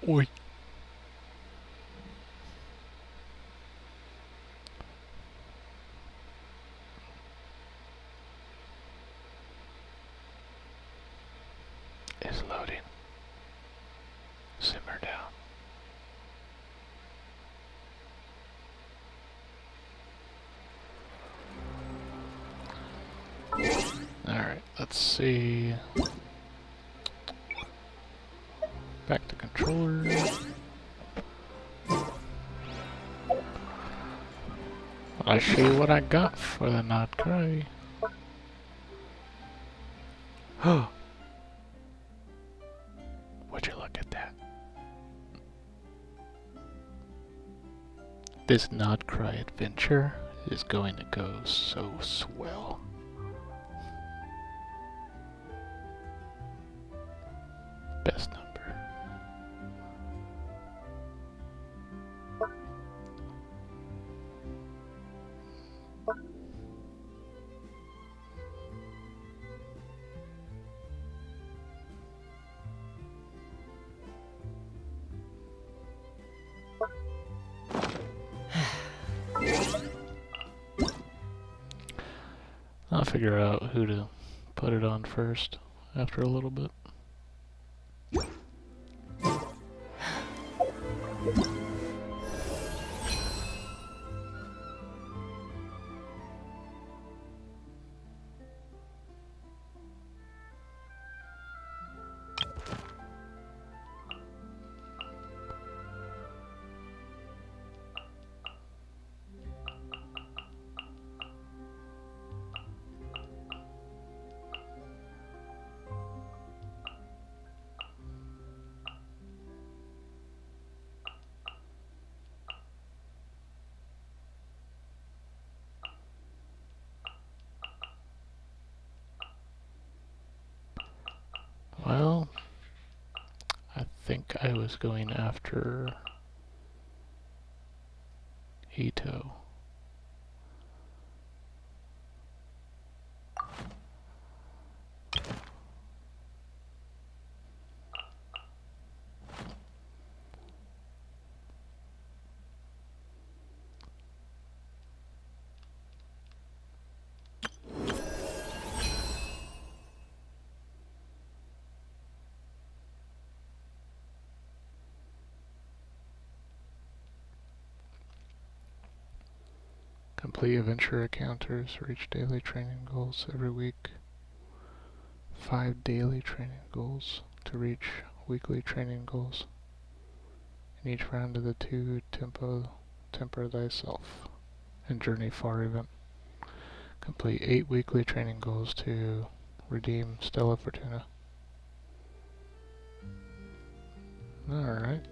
Oi. Is loading. Simmer down. Alright, let's see. Back to controller. I see what I got for the not cry. Would you look at that? This not cry adventure is going to go so swell. Best number. I'll figure out who to put it on first after a little bit. Well, I think I was going after Ito. Complete adventure encounters, reach daily training goals every week. 5 daily training goals to reach weekly training goals. In each round of the 2 temper thyself and journey far event. Complete 8 weekly training goals to redeem Stella Fortuna. Alright.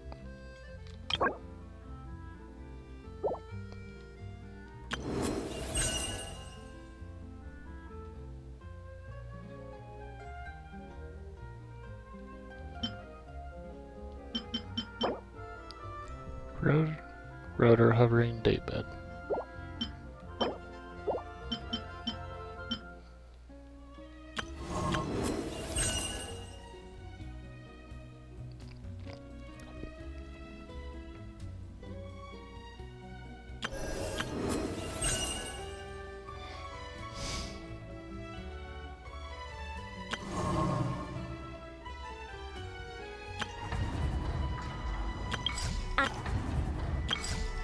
Rotor hovering daybed.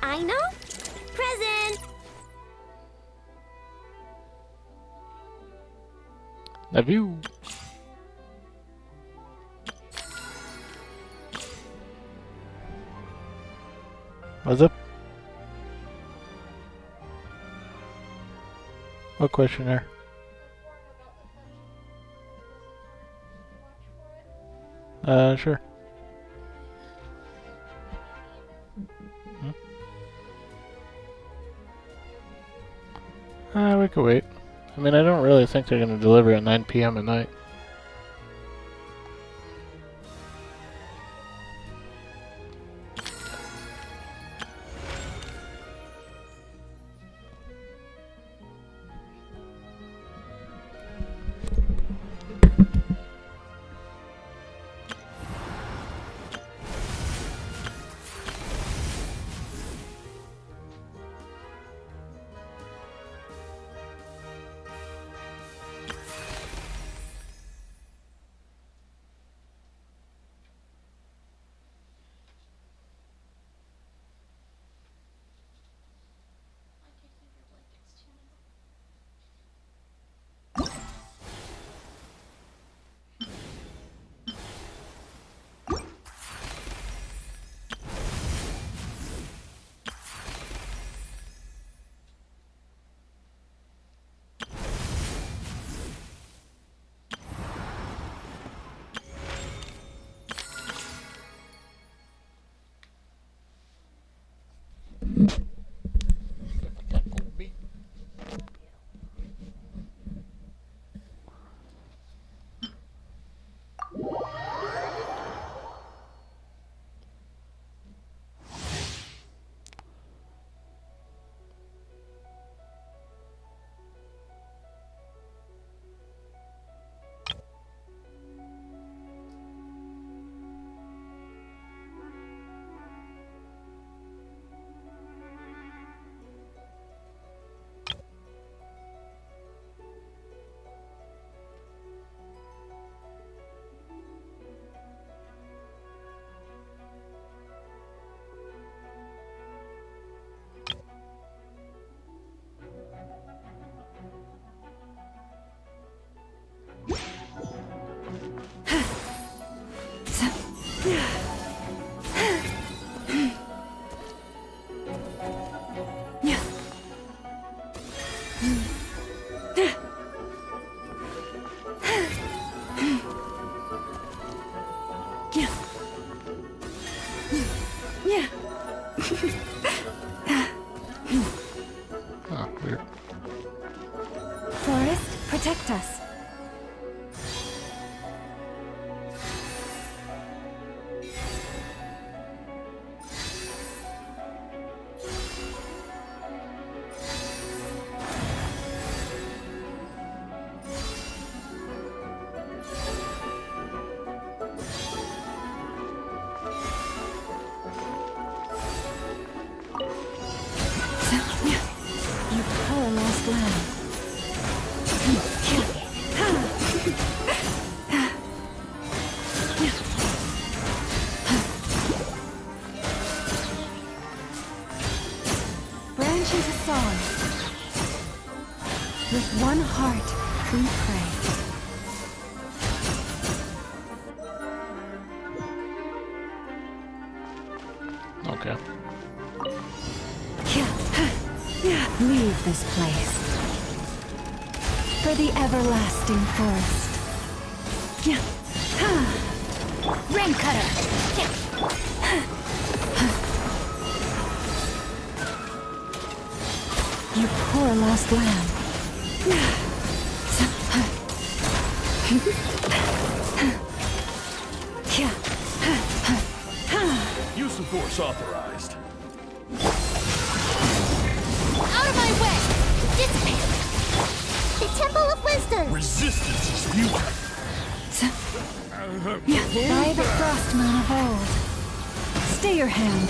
I know. Present. Love you. What's up? What question there? Sure. We could wait. I mean, I don't really think they're going to deliver at 9 p.m. at night. Yeah. Yeah. Oh, weird. Forest, protect us. You poor lost lamb. Branch into song. With one heart, we pray. Okay. Leave this place. For the everlasting forest. Rain cutter. You poor lost lamb. Use of force authorized. Out of my way! Dissipate! The Temple of Wisdom! Resistance is futile. By the frost moon of old. Stay your hand.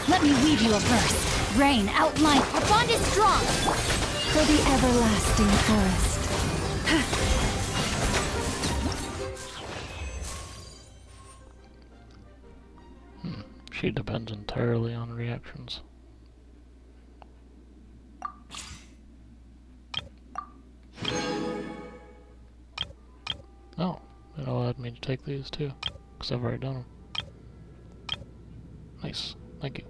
Let me weave you a verse. Rain, outline. Our bond is strong. For the everlasting forest. She depends entirely on reactions. Oh, it allowed me to take these too, because I've already done them. Nice, thank you.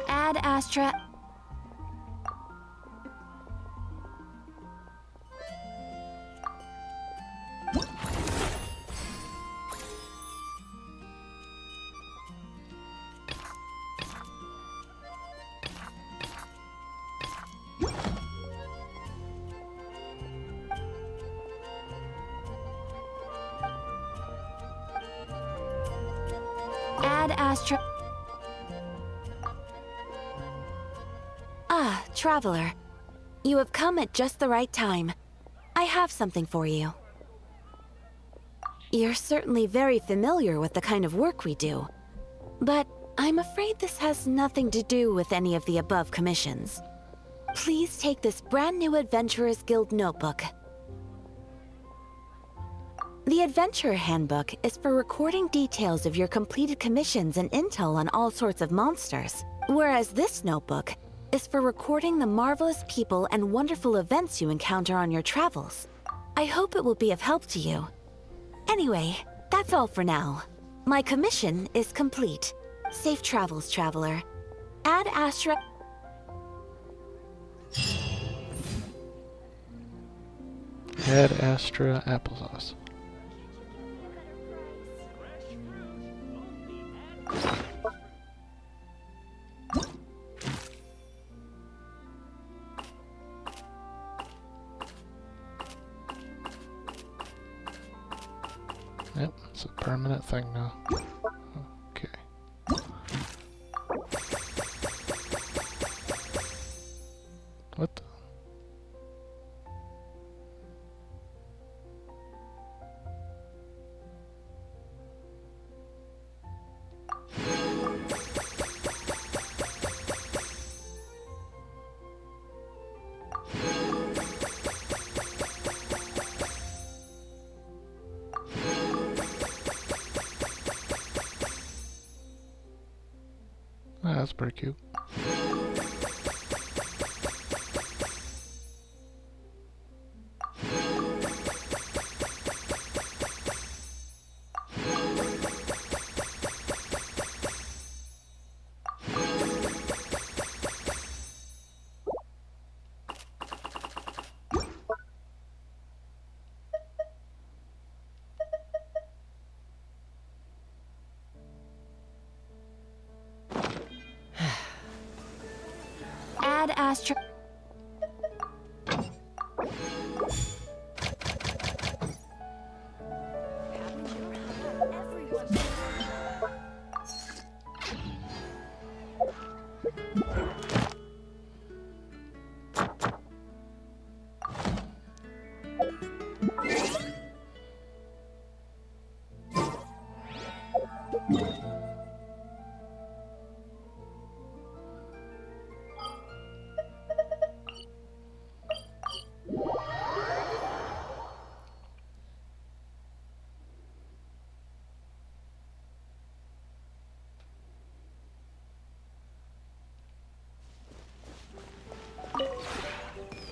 Ad Astra. Ad Astra. Ah, traveler. You have come at just the right time. I have something for you. You're certainly very familiar with the kind of work we do. But I'm afraid this has nothing to do with any of the above commissions. Please take this brand new Adventurers Guild notebook. The Adventurer Handbook is for recording details of your completed commissions and intel on all sorts of monsters. Whereas this notebook is for recording the marvelous people and wonderful events you encounter on your travels. I hope it will be of help to you. Anyway, that's all for now. My commission is complete. Safe travels, traveler. Ad Astra... Ad Astra applesauce. Yep, it's a permanent thing now. Okay. What the? Ah, that's pretty cute. Ad Astra...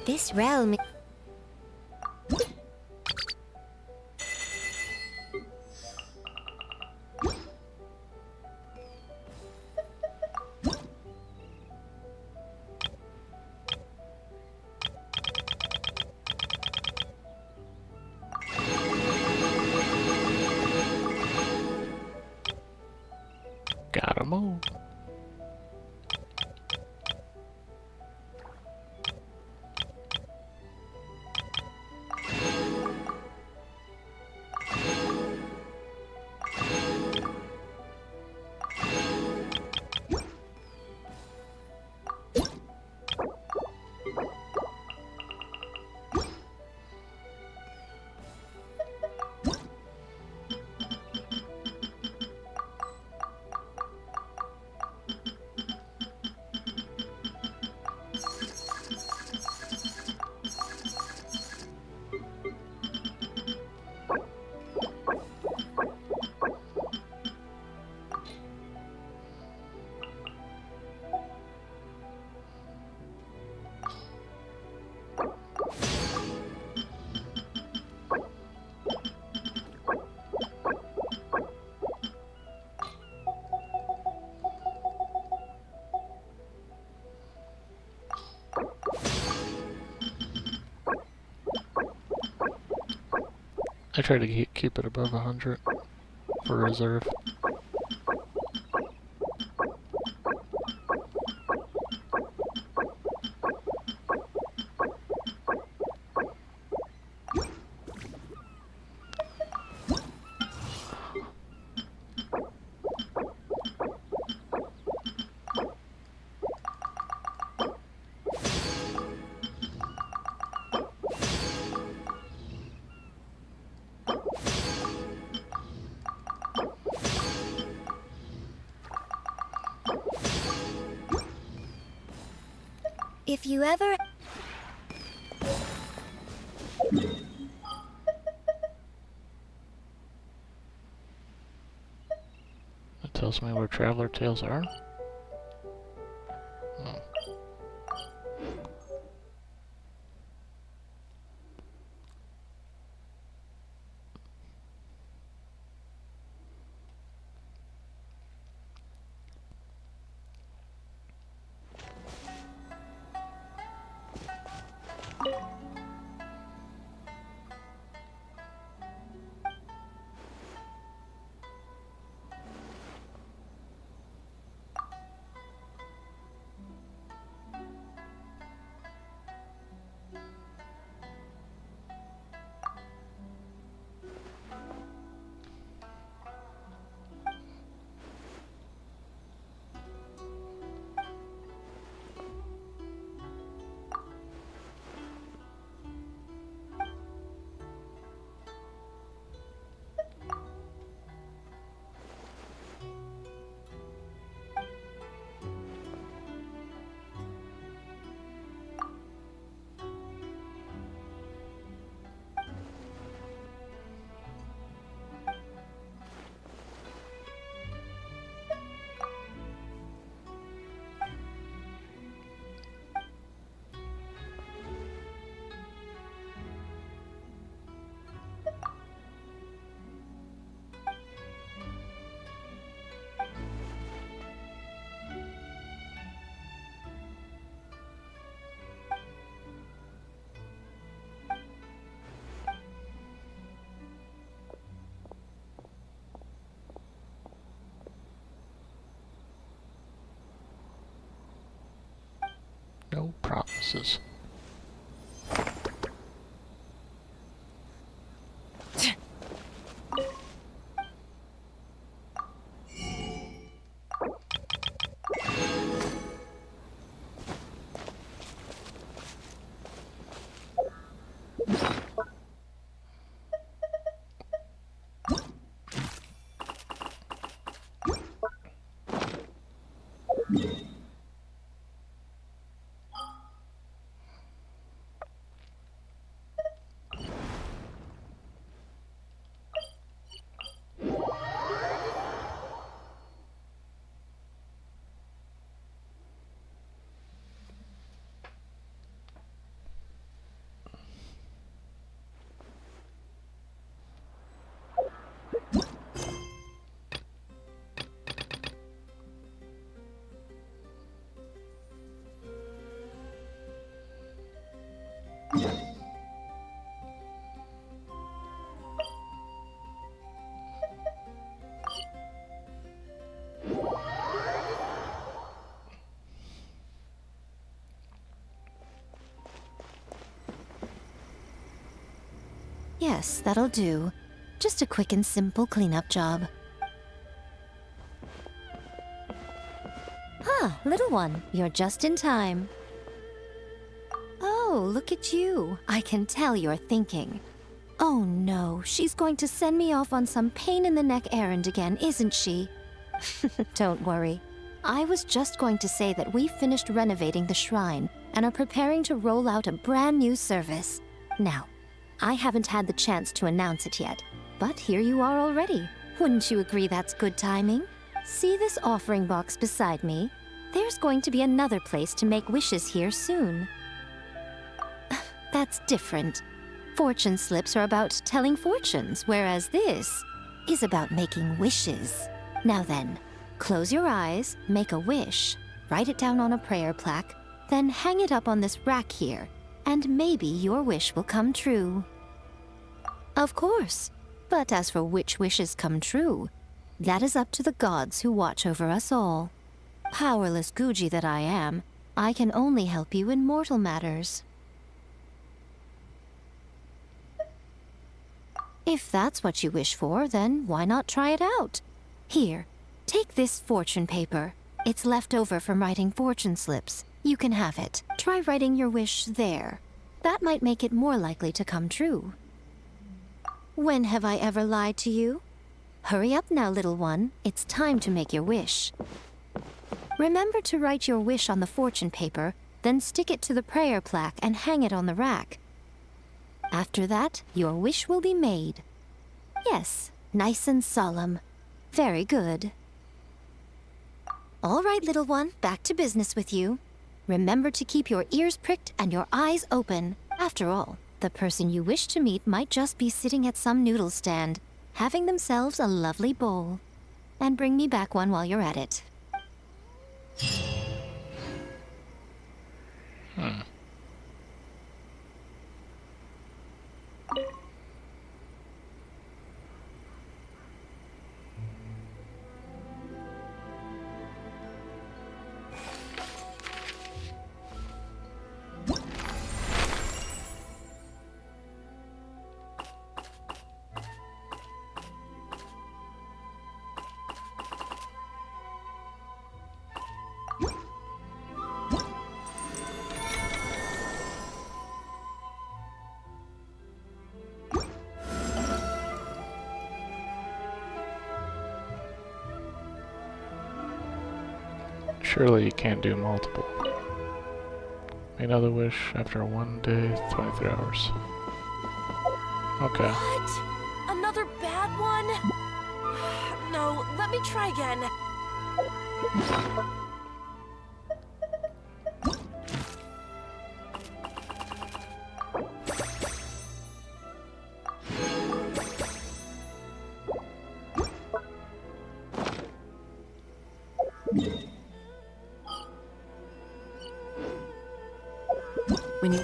This realm... Gotta move. I try to keep it above 100 for reserve. If you ever... It tells me where Traveler Tales are. Oh. No promises. Yes, that'll do. Just a quick and simple cleanup job. Ah, little one, you're just in time. Oh, look at you. I can tell you're thinking. Oh no, she's going to send me off on some pain-in-the-neck errand again, isn't she? Don't worry. I was just going to say that we finished renovating the shrine and are preparing to roll out a brand new service. Now, I haven't had the chance to announce it yet, but here you are already. Wouldn't you agree that's good timing? See this offering box beside me? There's going to be another place to make wishes here soon. That's different. Fortune slips are about telling fortunes, whereas this is about making wishes. Now then, close your eyes, make a wish, write it down on a prayer plaque, then hang it up on this rack here, and maybe your wish will come true. Of course, but as for which wishes come true, that is up to the gods who watch over us all. Powerless Guji that I am, I can only help you in mortal matters. If that's what you wish for, then why not try it out? Here, take this fortune paper. It's left over from writing fortune slips. You can have it. Try writing your wish there. That might make it more likely to come true. When have I ever lied to you? Hurry up now, little one. It's time to make your wish. Remember to write your wish on the fortune paper, then stick it to the prayer plaque and hang it on the rack. After that, your wish will be made. Yes, nice and solemn. Very good. All right, little one, back to business with you. Remember to keep your ears pricked and your eyes open. After all, the person you wish to meet might just be sitting at some noodle stand, having themselves a lovely bowl. And bring me back one while you're at it. Surely you can't do multiple. Make another wish after 1 day, 23 hours. Okay. What? Another bad one? No, let me try again. When you...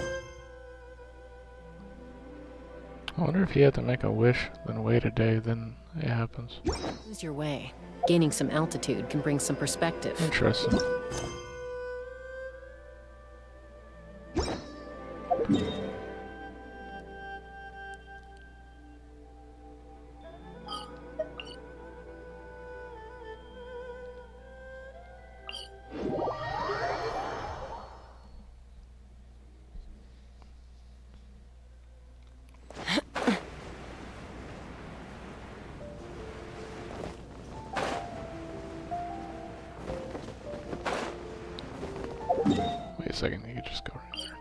I wonder if you have to make a wish, then wait a day, then it happens. lose your way. Gaining some altitude can bring some perspective. Interesting. a second, you could just go right there.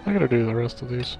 I gotta do the rest of these.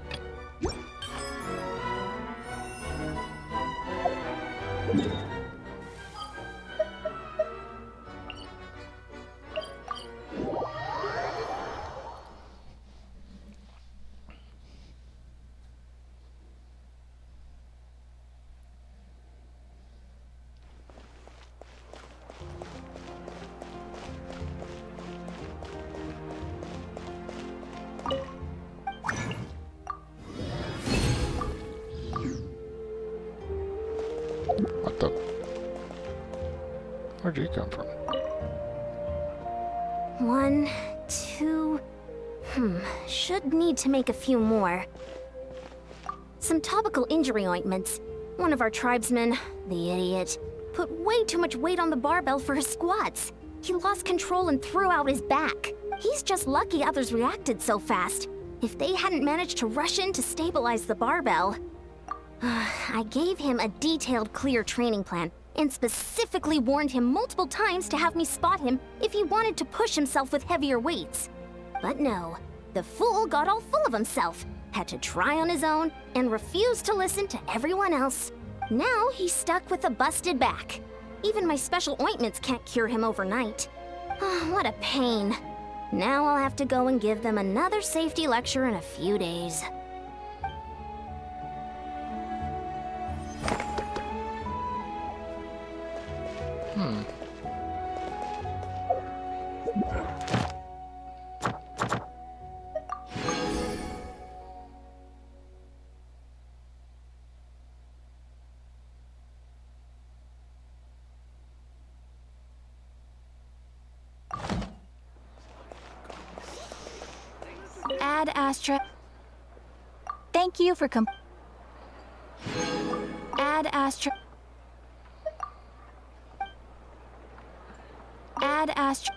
What the? Where'd you come from? 1, 2... should need to make a few more. Some topical injury ointments. One of our tribesmen, the idiot, put way too much weight on the barbell for his squats. He lost control and threw out his back. He's just lucky others reacted so fast. If they hadn't managed to rush in to stabilize the barbell... I gave him a detailed, clear training plan and specifically warned him multiple times to have me spot him if he wanted to push himself with heavier weights. But no, the fool got all full of himself, had to try on his own, and refused to listen to everyone else. Now he's stuck with a busted back. Even my special ointments can't cure him overnight. What a pain. Now I'll have to go and give them another safety lecture in a few days. Ad Astra. Thank you for Ad Astra. Ad Astra.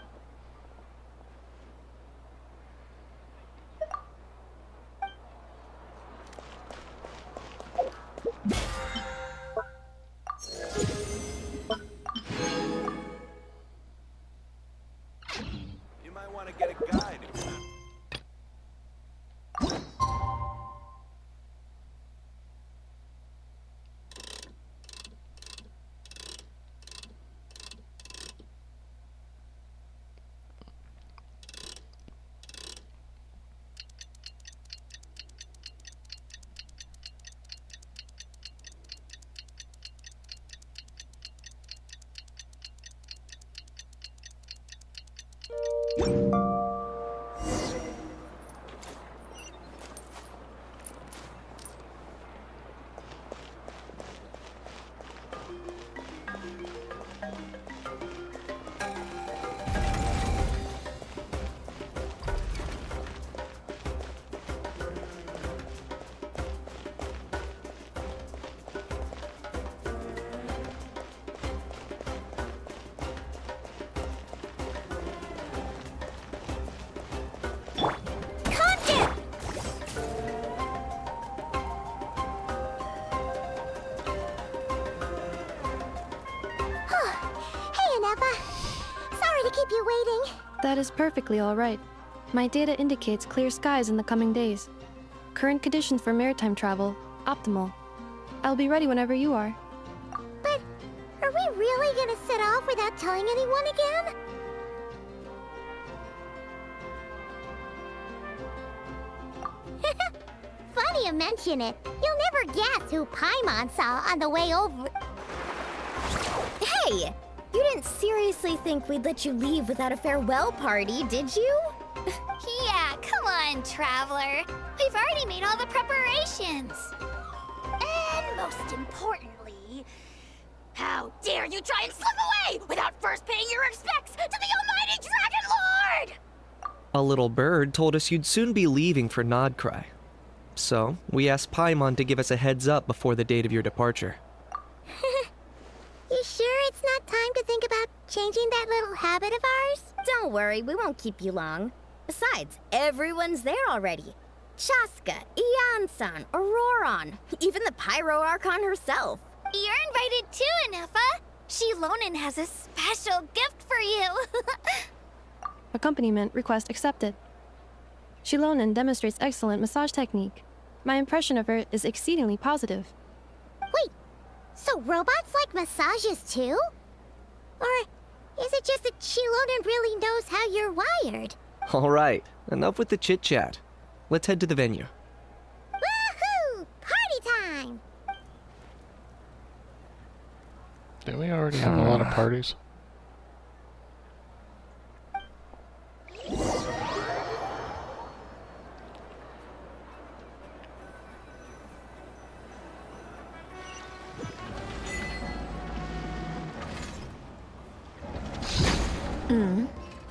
You might want to get a guide. Keep you waiting. That is perfectly all right. My data indicates clear skies in the coming days. Current conditions for maritime travel, optimal. I'll be ready whenever you are. But are we really gonna set off without telling anyone again? Funny you mention it. You'll never guess who Paimon saw on the way over. Hey! You didn't seriously think we'd let you leave without a farewell party, did you? Yeah, come on, Traveler. We've already made all the preparations. And most importantly, How dare you try and slip away without first paying your respects to the almighty Dragon Lord! A little bird told us you'd soon be leaving for Nodcry. So, we asked Paimon to give us a heads up before the date of your departure. You sure it's not time to think about changing that little habit of ours? Don't worry, we won't keep you long. Besides, everyone's there already. Chaska, Ian-san, Auroron, even the Pyro Archon herself. You're invited too, Inefa. Shilonen has a special gift for you. Accompaniment request accepted. Shilonen demonstrates excellent massage technique. My impression of her is exceedingly positive. Wait, so robots like massages too? Or is it just that Shilonen really knows how you're wired? Alright, enough with the chit-chat. Let's head to the venue. Woohoo! Party time! Didn't we already have a lot of parties?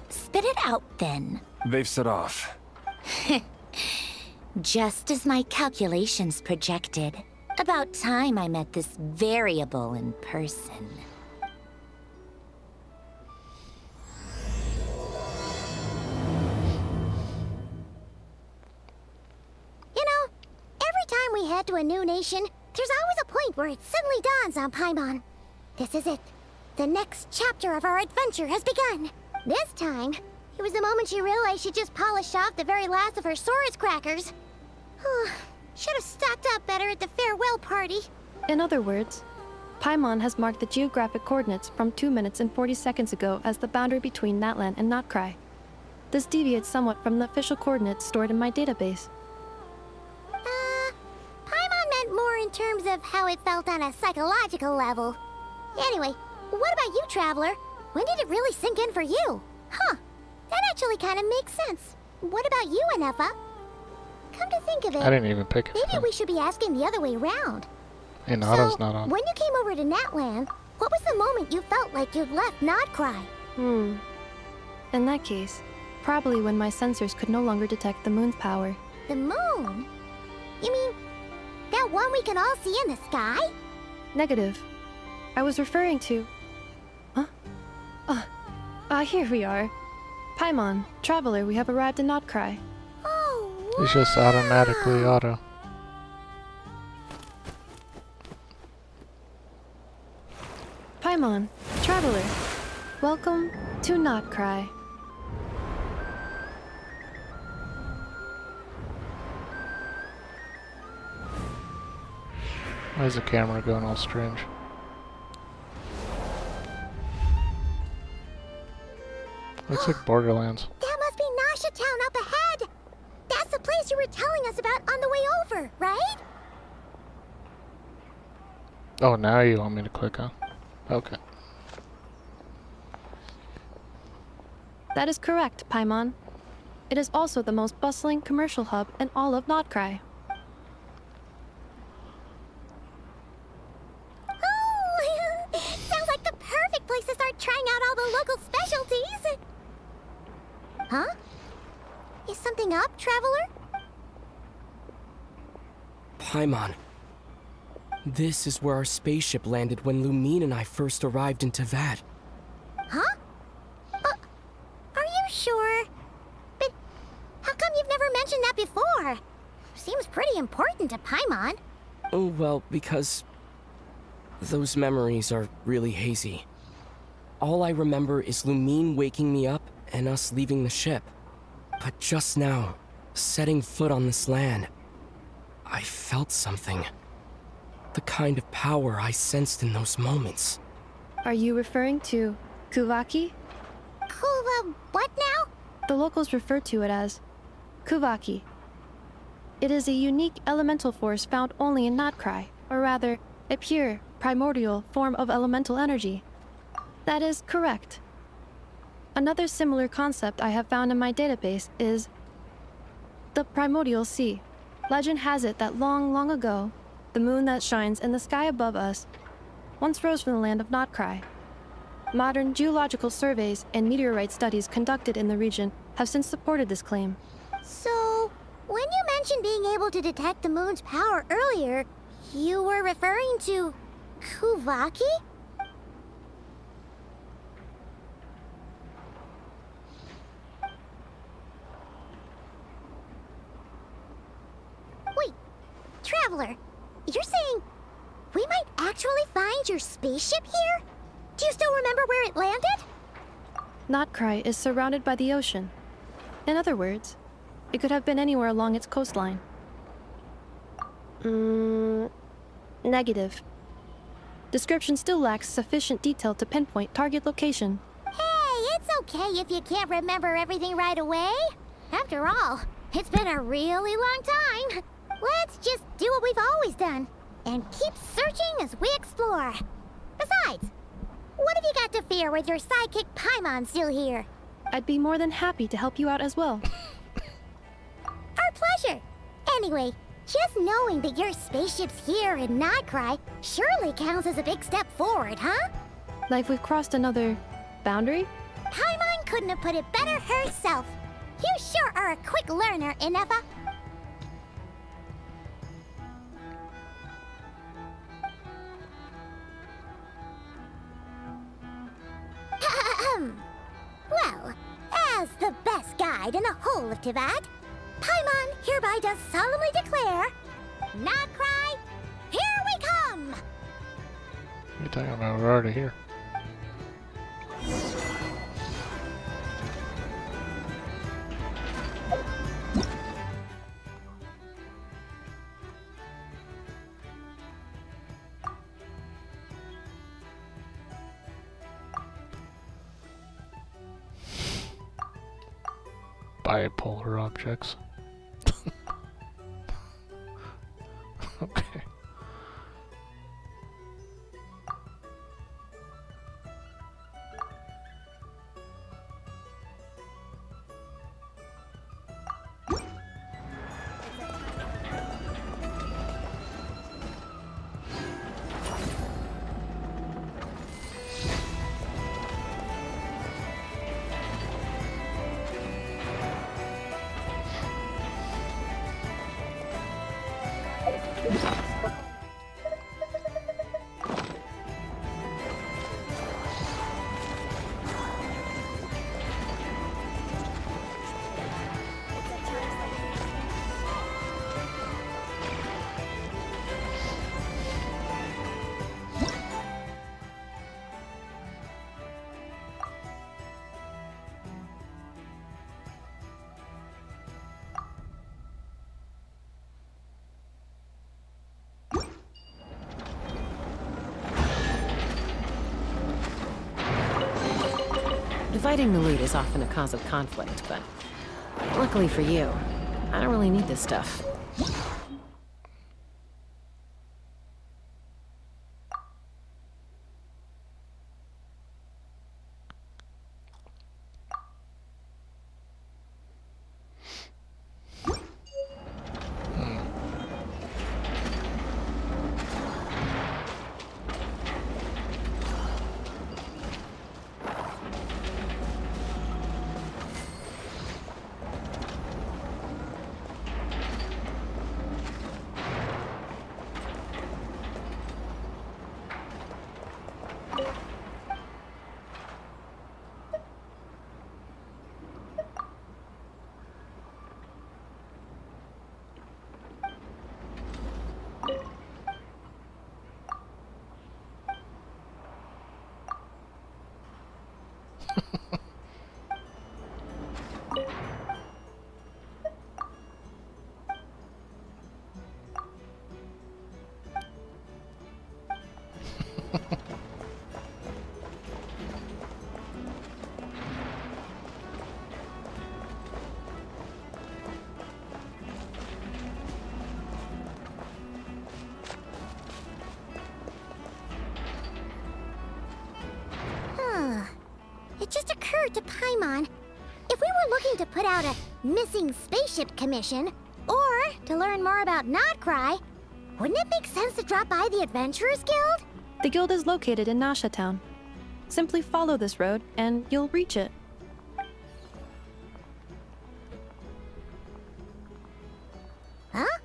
Spit it out then. They've set off. Just as my calculations projected. About time I met this variable in person. You know, every time we head to a new nation, there's always a point where it suddenly dawns on Paimon. This is it. The next chapter of our adventure has begun. This time, it was the moment she realized she just polished off the very last of her Saurus crackers. Should have stocked up better at the farewell party. In other words, Paimon has marked the geographic coordinates from 2 minutes and 40 seconds ago as the boundary between Natlan and Notcry. This deviates somewhat from the official coordinates stored in my database. Paimon meant more in terms of how it felt on a psychological level. Anyway, what about you, Traveler? When did it really sink in for you? Huh, that actually kind of makes sense. What about you, Inefa? Come to think of it, I didn't even pick it. maybe we should be asking the other way around. Inada's So, not on. when you came over to Natland, what was the moment you felt like you'd left Nodcry? In that case, probably when my sensors could no longer detect the moon's power. The moon? You mean that one we can all see in the sky? Negative. I was referring to... Here we are. Paimon, Traveler, we have arrived in Notcry. Oh, It's just automatically auto. Paimon, Traveler, welcome to Notcry. Why is the camera going all strange? Looks like Borderlands. that must be Nasha Town up ahead. That's the place you were telling us about on the way over, right? Oh, now you want me to click on? Okay. That is correct, Paimon. It is also the most bustling commercial hub in all of Notcry. Oh, sounds like the perfect place to start trying out all the local specialties. Huh? Is something up, Traveler? Paimon. This is where our spaceship landed when Lumine and I first arrived in Teyvat. Huh? Are you sure? But how come you've never mentioned that before? Seems pretty important to Paimon. Oh, well, because those memories are really hazy. All I remember is Lumine waking me up and us leaving the ship. But just now, setting foot on this land, I felt something. The kind of power I sensed in those moments. Are you referring to Kuvaki? What now? The locals refer to it as Kuvaki. It is a unique elemental force found only in Notcry, or rather, a pure, primordial form of elemental energy. That is correct. Another similar concept I have found in my database is the primordial sea. Legend has it that long, long ago, the moon that shines in the sky above us once rose from the land of Notcry. Modern geological surveys and meteorite studies conducted in the region have since supported this claim. So, when you mentioned being able to detect the moon's power earlier, you were referring to Kuvaki? Wait, Traveler, you're saying we might actually find your spaceship here? Do you still remember where it landed? Notcry is surrounded by the ocean. In other words, it could have been anywhere along its coastline. Negative. Description still lacks sufficient detail to pinpoint target location. Hey, it's okay if you can't remember everything right away. After all, it's been a really long time. Let's just do what we've always done and keep searching as we explore. Besides, what have you got to fear with your sidekick Paimon still here? I'd be more than happy to help you out as well. Our pleasure. Anyway, just knowing that your spaceship's here in Notcry surely counts as a big step forward, huh? Like we've crossed another boundary? Paimon couldn't have put it better herself. You sure are a quick learner, Inefa. Well, as the best guide in the whole of Tivat, Paimon hereby does solemnly declare, Notcry, here we come! What are you talking about? We're already here. Bipolar objects. Okay. Dividing the loot is often a cause of conflict, but luckily for you, I don't really need this stuff. It just occurred to Paimon, if we were looking to put out a missing spaceship commission, or to learn more about Notcry, wouldn't it make sense to drop by the Adventurers Guild? The guild is located in Nasha Town. Simply follow this road and you'll reach it. Huh?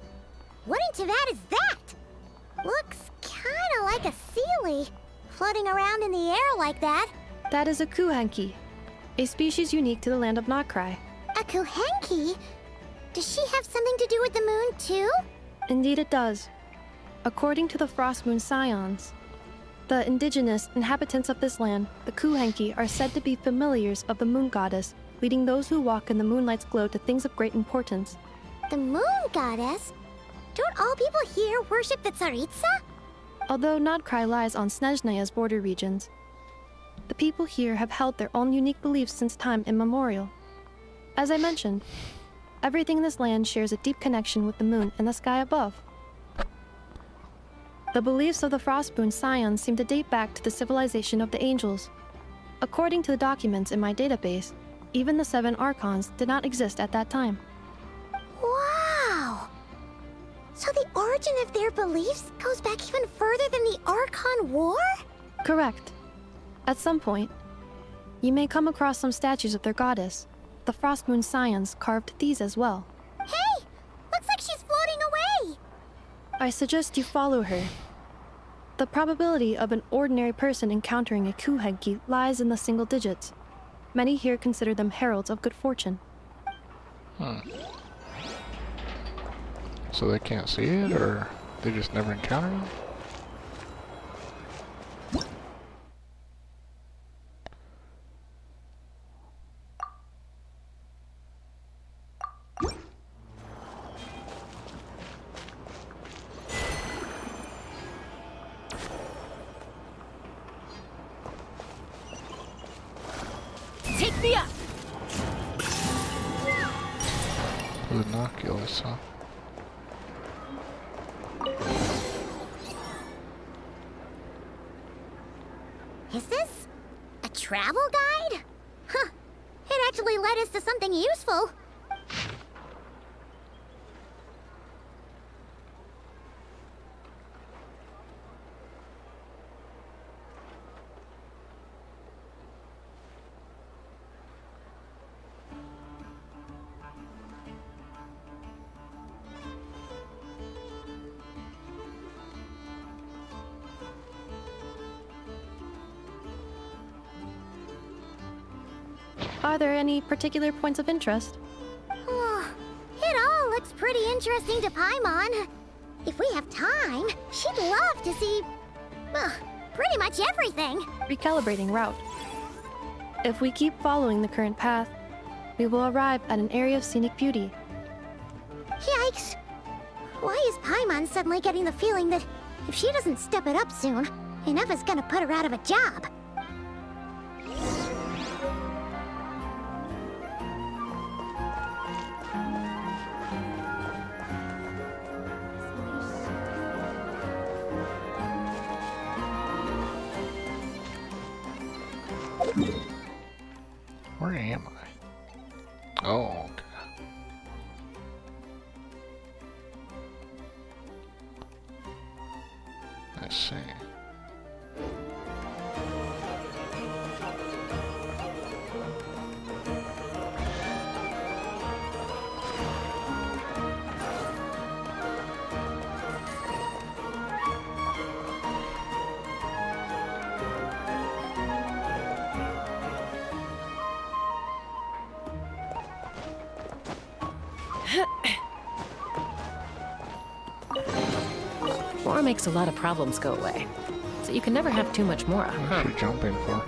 What into that is that? Looks kinda like a Sealy, floating around in the air like that. That is a kuhenki, a species unique to the land of Notcry. A Kuhenki? Does she have something to do with the moon, too? Indeed it does. According to the Frost Moon Scions, the indigenous inhabitants of this land, the kuhenki, are said to be familiars of the moon goddess, leading those who walk in the moonlight's glow to things of great importance. The moon goddess? Don't all people here worship the Tsaritsa? Although Notcry lies on Snezhnaya's border regions, the people here have held their own unique beliefs since time immemorial. As I mentioned, everything in this land shares a deep connection with the moon and the sky above. The beliefs of the Frostmoon Scions seem to date back to the civilization of the angels. According to the documents in my database, even the 7 Archons did not exist at that time. Wow! So the origin of their beliefs goes back even further than the Archon War? Correct. At some point, you may come across some statues of their goddess. The Frostmoon Scions carved these as well. Hey! Looks like she's floating away! I suggest you follow her. The probability of an ordinary person encountering a kuhenki lies in the single digits. Many here consider them heralds of good fortune. So they can't see it, or they just never encountered it? Take me up! Binoculars, huh? Is this a travel guide? Huh. It actually led us to something useful. Are there any particular points of interest? Oh, it all looks pretty interesting to Paimon. If we have time, she'd love to see, pretty much everything. Recalibrating route. If we keep following the current path, we will arrive at an area of scenic beauty. Yikes. Why is Paimon suddenly getting the feeling that if she doesn't step it up soon, enough is gonna put her out of a job? Where am I? Oh, okay. I see. Mora makes a lot of problems go away. So you can never have too much Mora. What's she jumping for?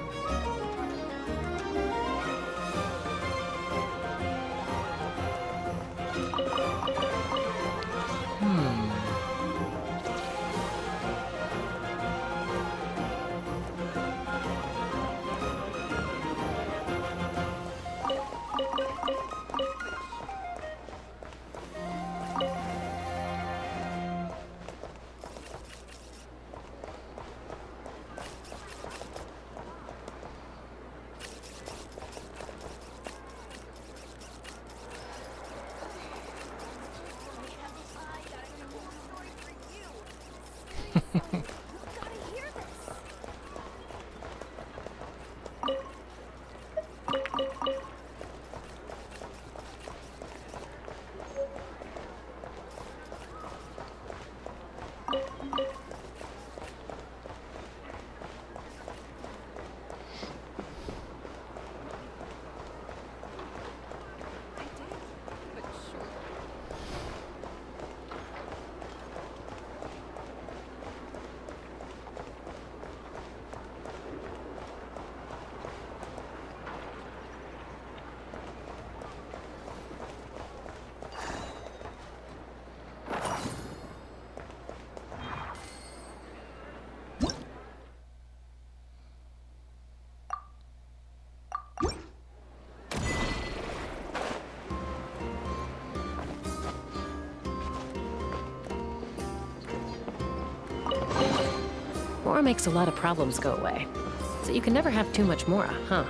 More makes a lot of problems go away. So you can never have too much Mora, huh?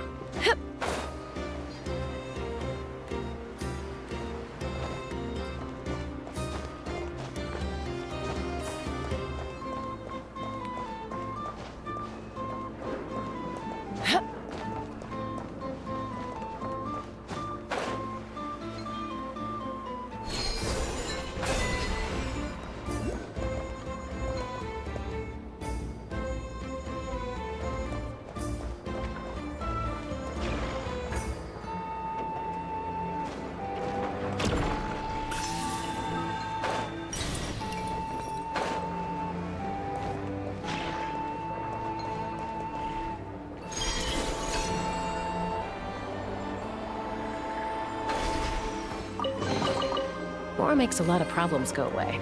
Mora makes a lot of problems go away.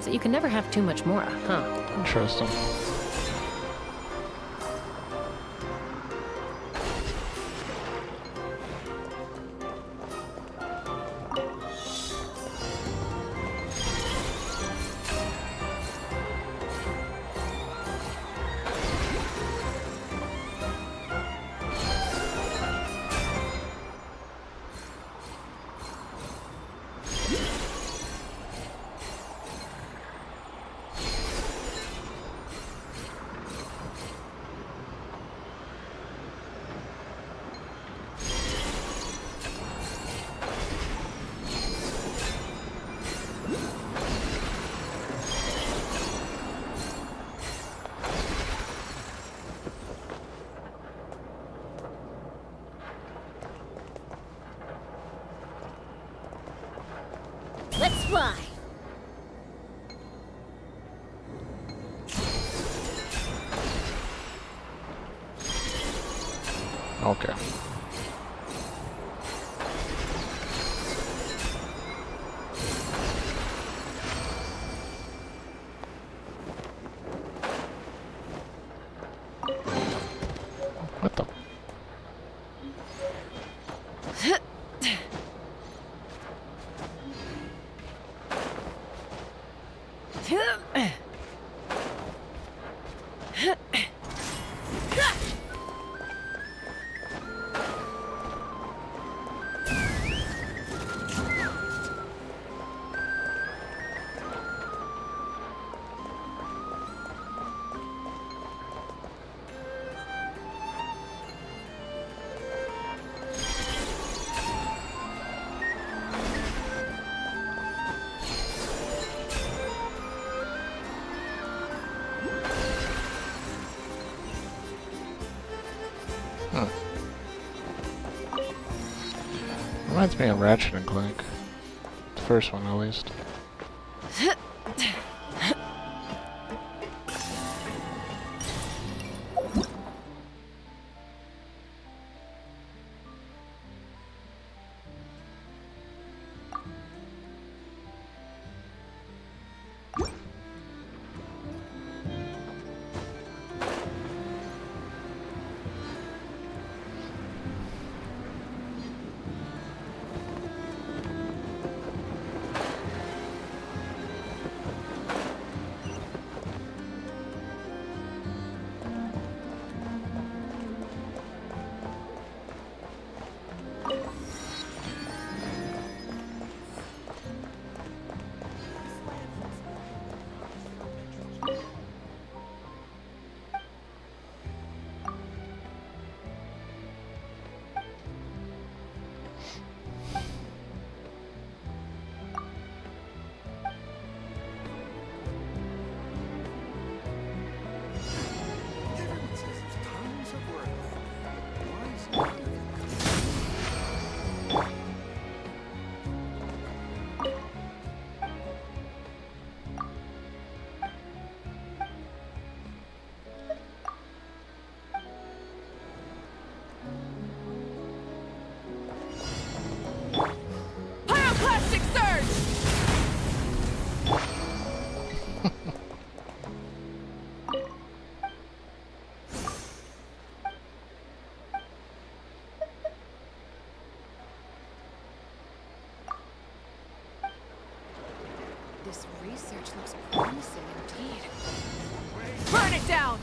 So you can never have too much Mora, huh? Interesting. Let's fly! Okay. What the? Reminds me of Ratchet and Clank. The first one, at least. This research looks promising indeed. Burn it down!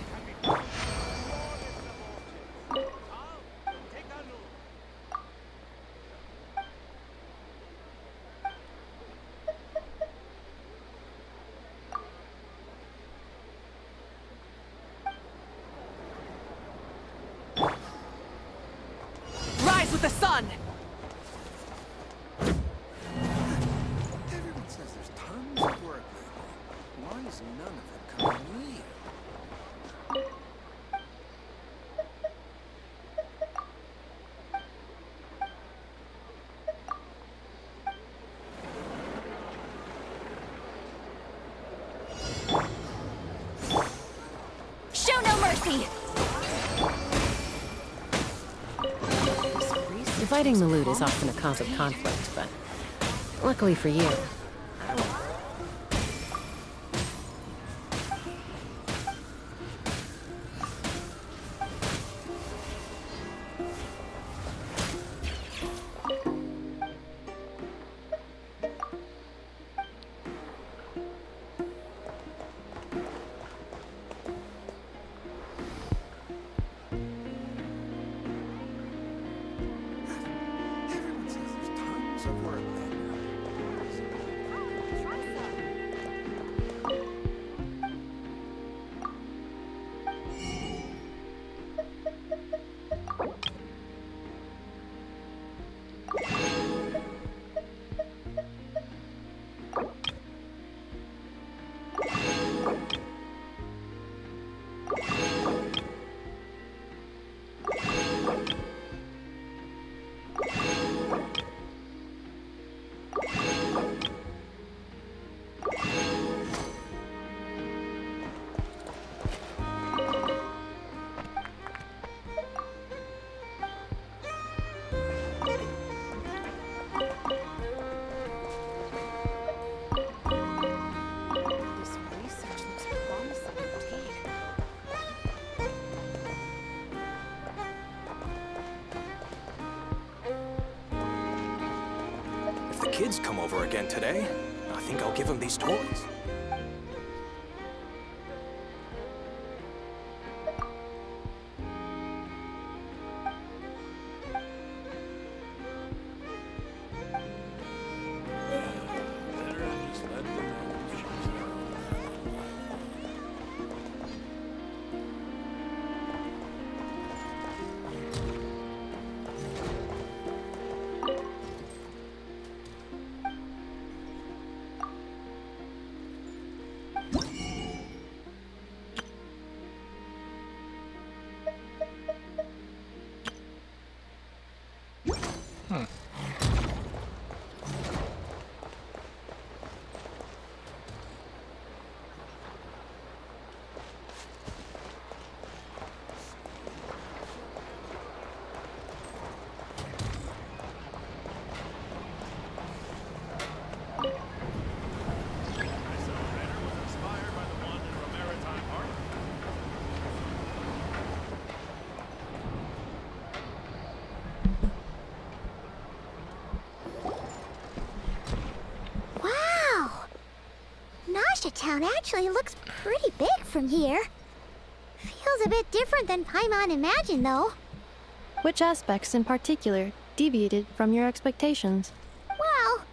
Rise with the sun! Everyone says there's tons of work lately. Why is none of it coming to me? Show no mercy! Dividing the loot is often a cause of conflict, but luckily for you, Everyone says there's tons of work lately. this research looks promising indeed. If the kids come over again today, I think I'll give them these toys. Town actually looks pretty big from here. Feels a bit different than Paimon imagined, though. Which aspects in particular deviated from your expectations? Well,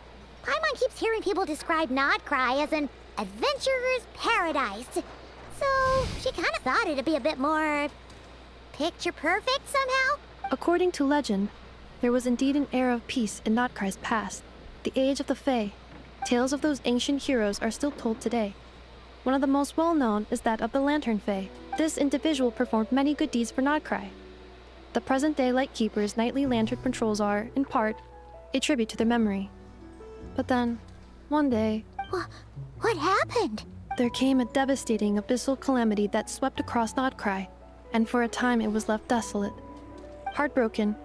Paimon keeps hearing people describe Nodcry as an adventurer's paradise. So she kind of thought it'd be a bit more picture perfect somehow. According to legend, there was indeed an era of peace in Notcry's past, the age of the Fae. Tales of those ancient heroes are still told today. One of the most well-known is that of the Lantern Fae. This individual performed many good deeds for Nodcry. The present-day Lightkeeper's nightly lantern patrols are, in part, a tribute to their memory. But then, one day... What happened? There came a devastating abyssal calamity that swept across Nodcry, and for a time it was left desolate. Heartbroken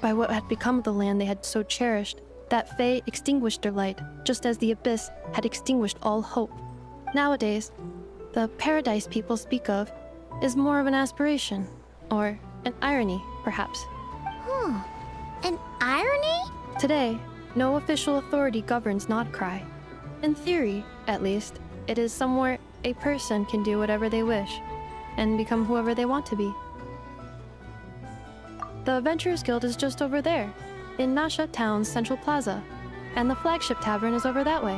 by what had become of the land they had so cherished, that Fae extinguished their light, just as the Abyss had extinguished all hope. Nowadays, the paradise people speak of is more of an aspiration, or an irony, perhaps. An irony? Today, no official authority governs Nodcry. In theory, at least, it is somewhere a person can do whatever they wish and become whoever they want to be. The Adventurers Guild is just over there, in Nasha Town's Central Plaza, and the flagship tavern is over that way.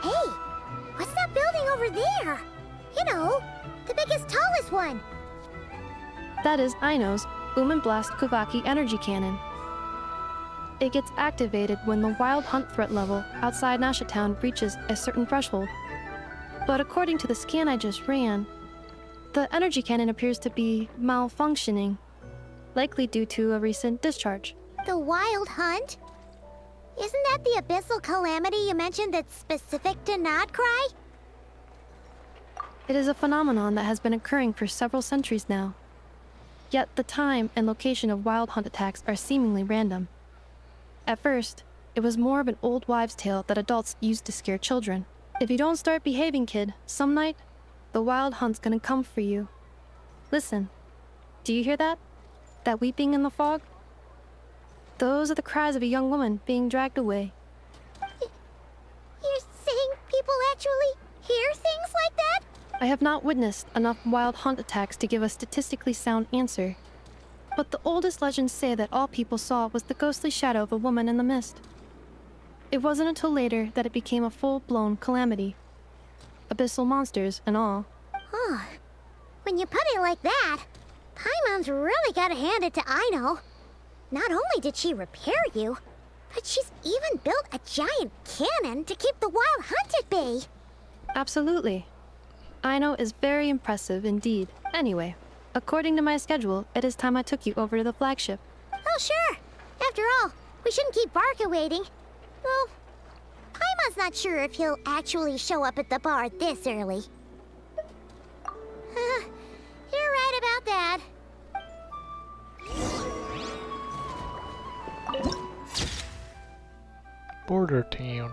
Hey, what's that building over there? You know, the biggest, tallest one. That is Aino's Boom and Blast Kuvaki energy cannon. It gets activated when the wild hunt threat level outside Nasha Town reaches a certain threshold. But according to the scan I just ran, the energy cannon appears to be malfunctioning, likely due to a recent discharge. The wild hunt? Isn't that the abyssal calamity you mentioned that's specific to Nodcry? It is a phenomenon that has been occurring for several centuries now. Yet the time and location of wild hunt attacks are seemingly random. At first, it was more of an old wives' tale that adults used to scare children. If you don't start behaving, kid, some night, the wild hunt's gonna come for you. Listen, do you hear that? That weeping in the fog? Those are the cries of a young woman being dragged away. You're saying people actually hear things like that? I have not witnessed enough wild hunt attacks to give a statistically sound answer. But the oldest legends say that all people saw was the ghostly shadow of a woman in the mist. It wasn't until later that it became a full-blown calamity. Abyssal monsters and all. Huh. When you put it like that, Paimon's really gotta hand it to Aino. Not only did she repair you, but she's even built a giant cannon to keep the wild hunt at bay. Absolutely. Aino is very impressive indeed. Anyway, according to my schedule, it is time I took you over to the flagship. Oh, sure. After all, we shouldn't keep Barca waiting. Well, Paimon's not sure if he'll actually show up at the bar this early. You're right about that. Border Town.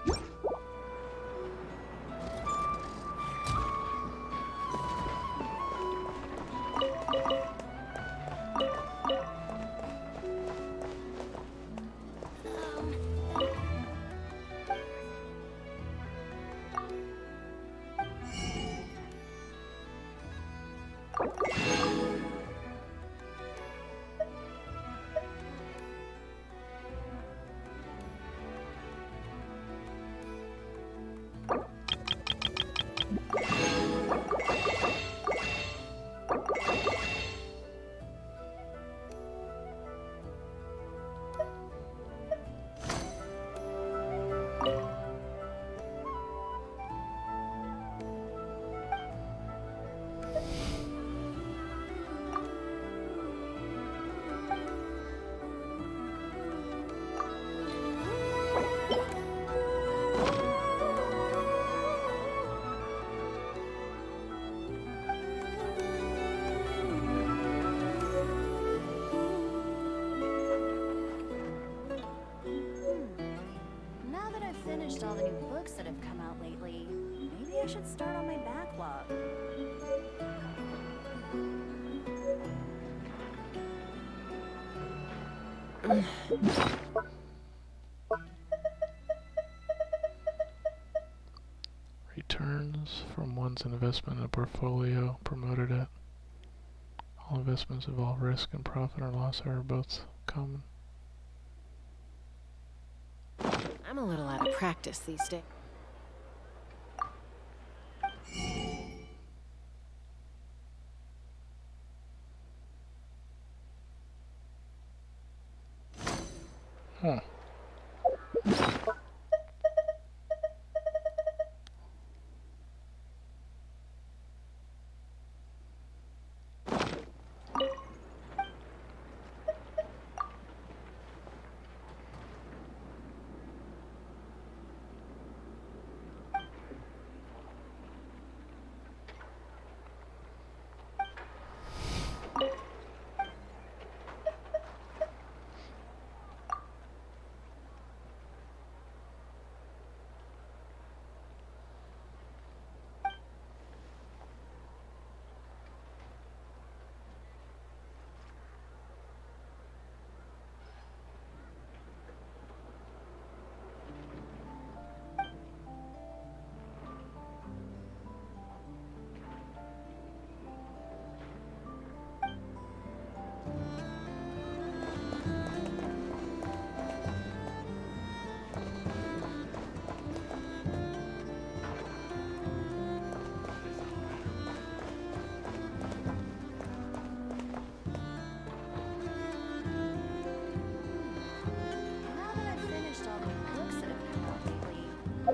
Now that I've finished all the new books that have come out lately, maybe I should start on my backlog. Returns from one's investment in a portfolio promoted at. All investments involve risk and profit or loss are both common. I'm a little out of practice these days. Huh.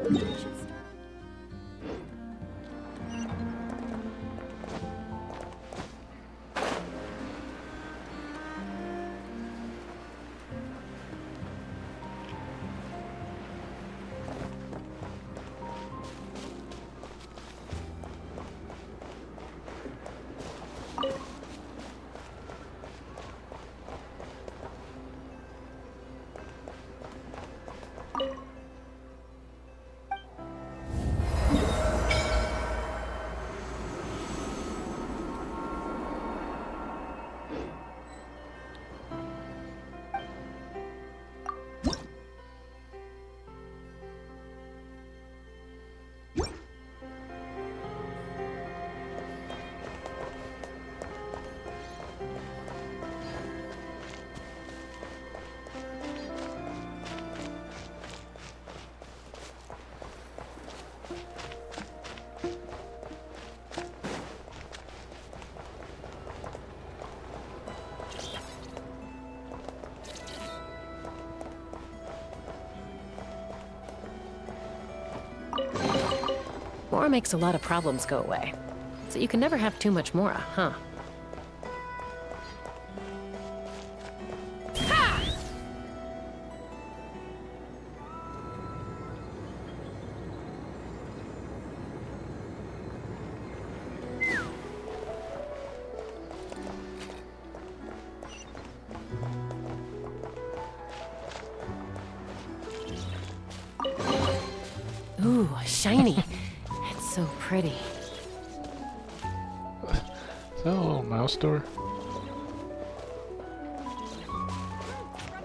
Maybe I should start. Mora makes a lot of problems go away. So you can never have too much Mora, huh? Ooh, shiny. It's so pretty. Is that a little mouse door? From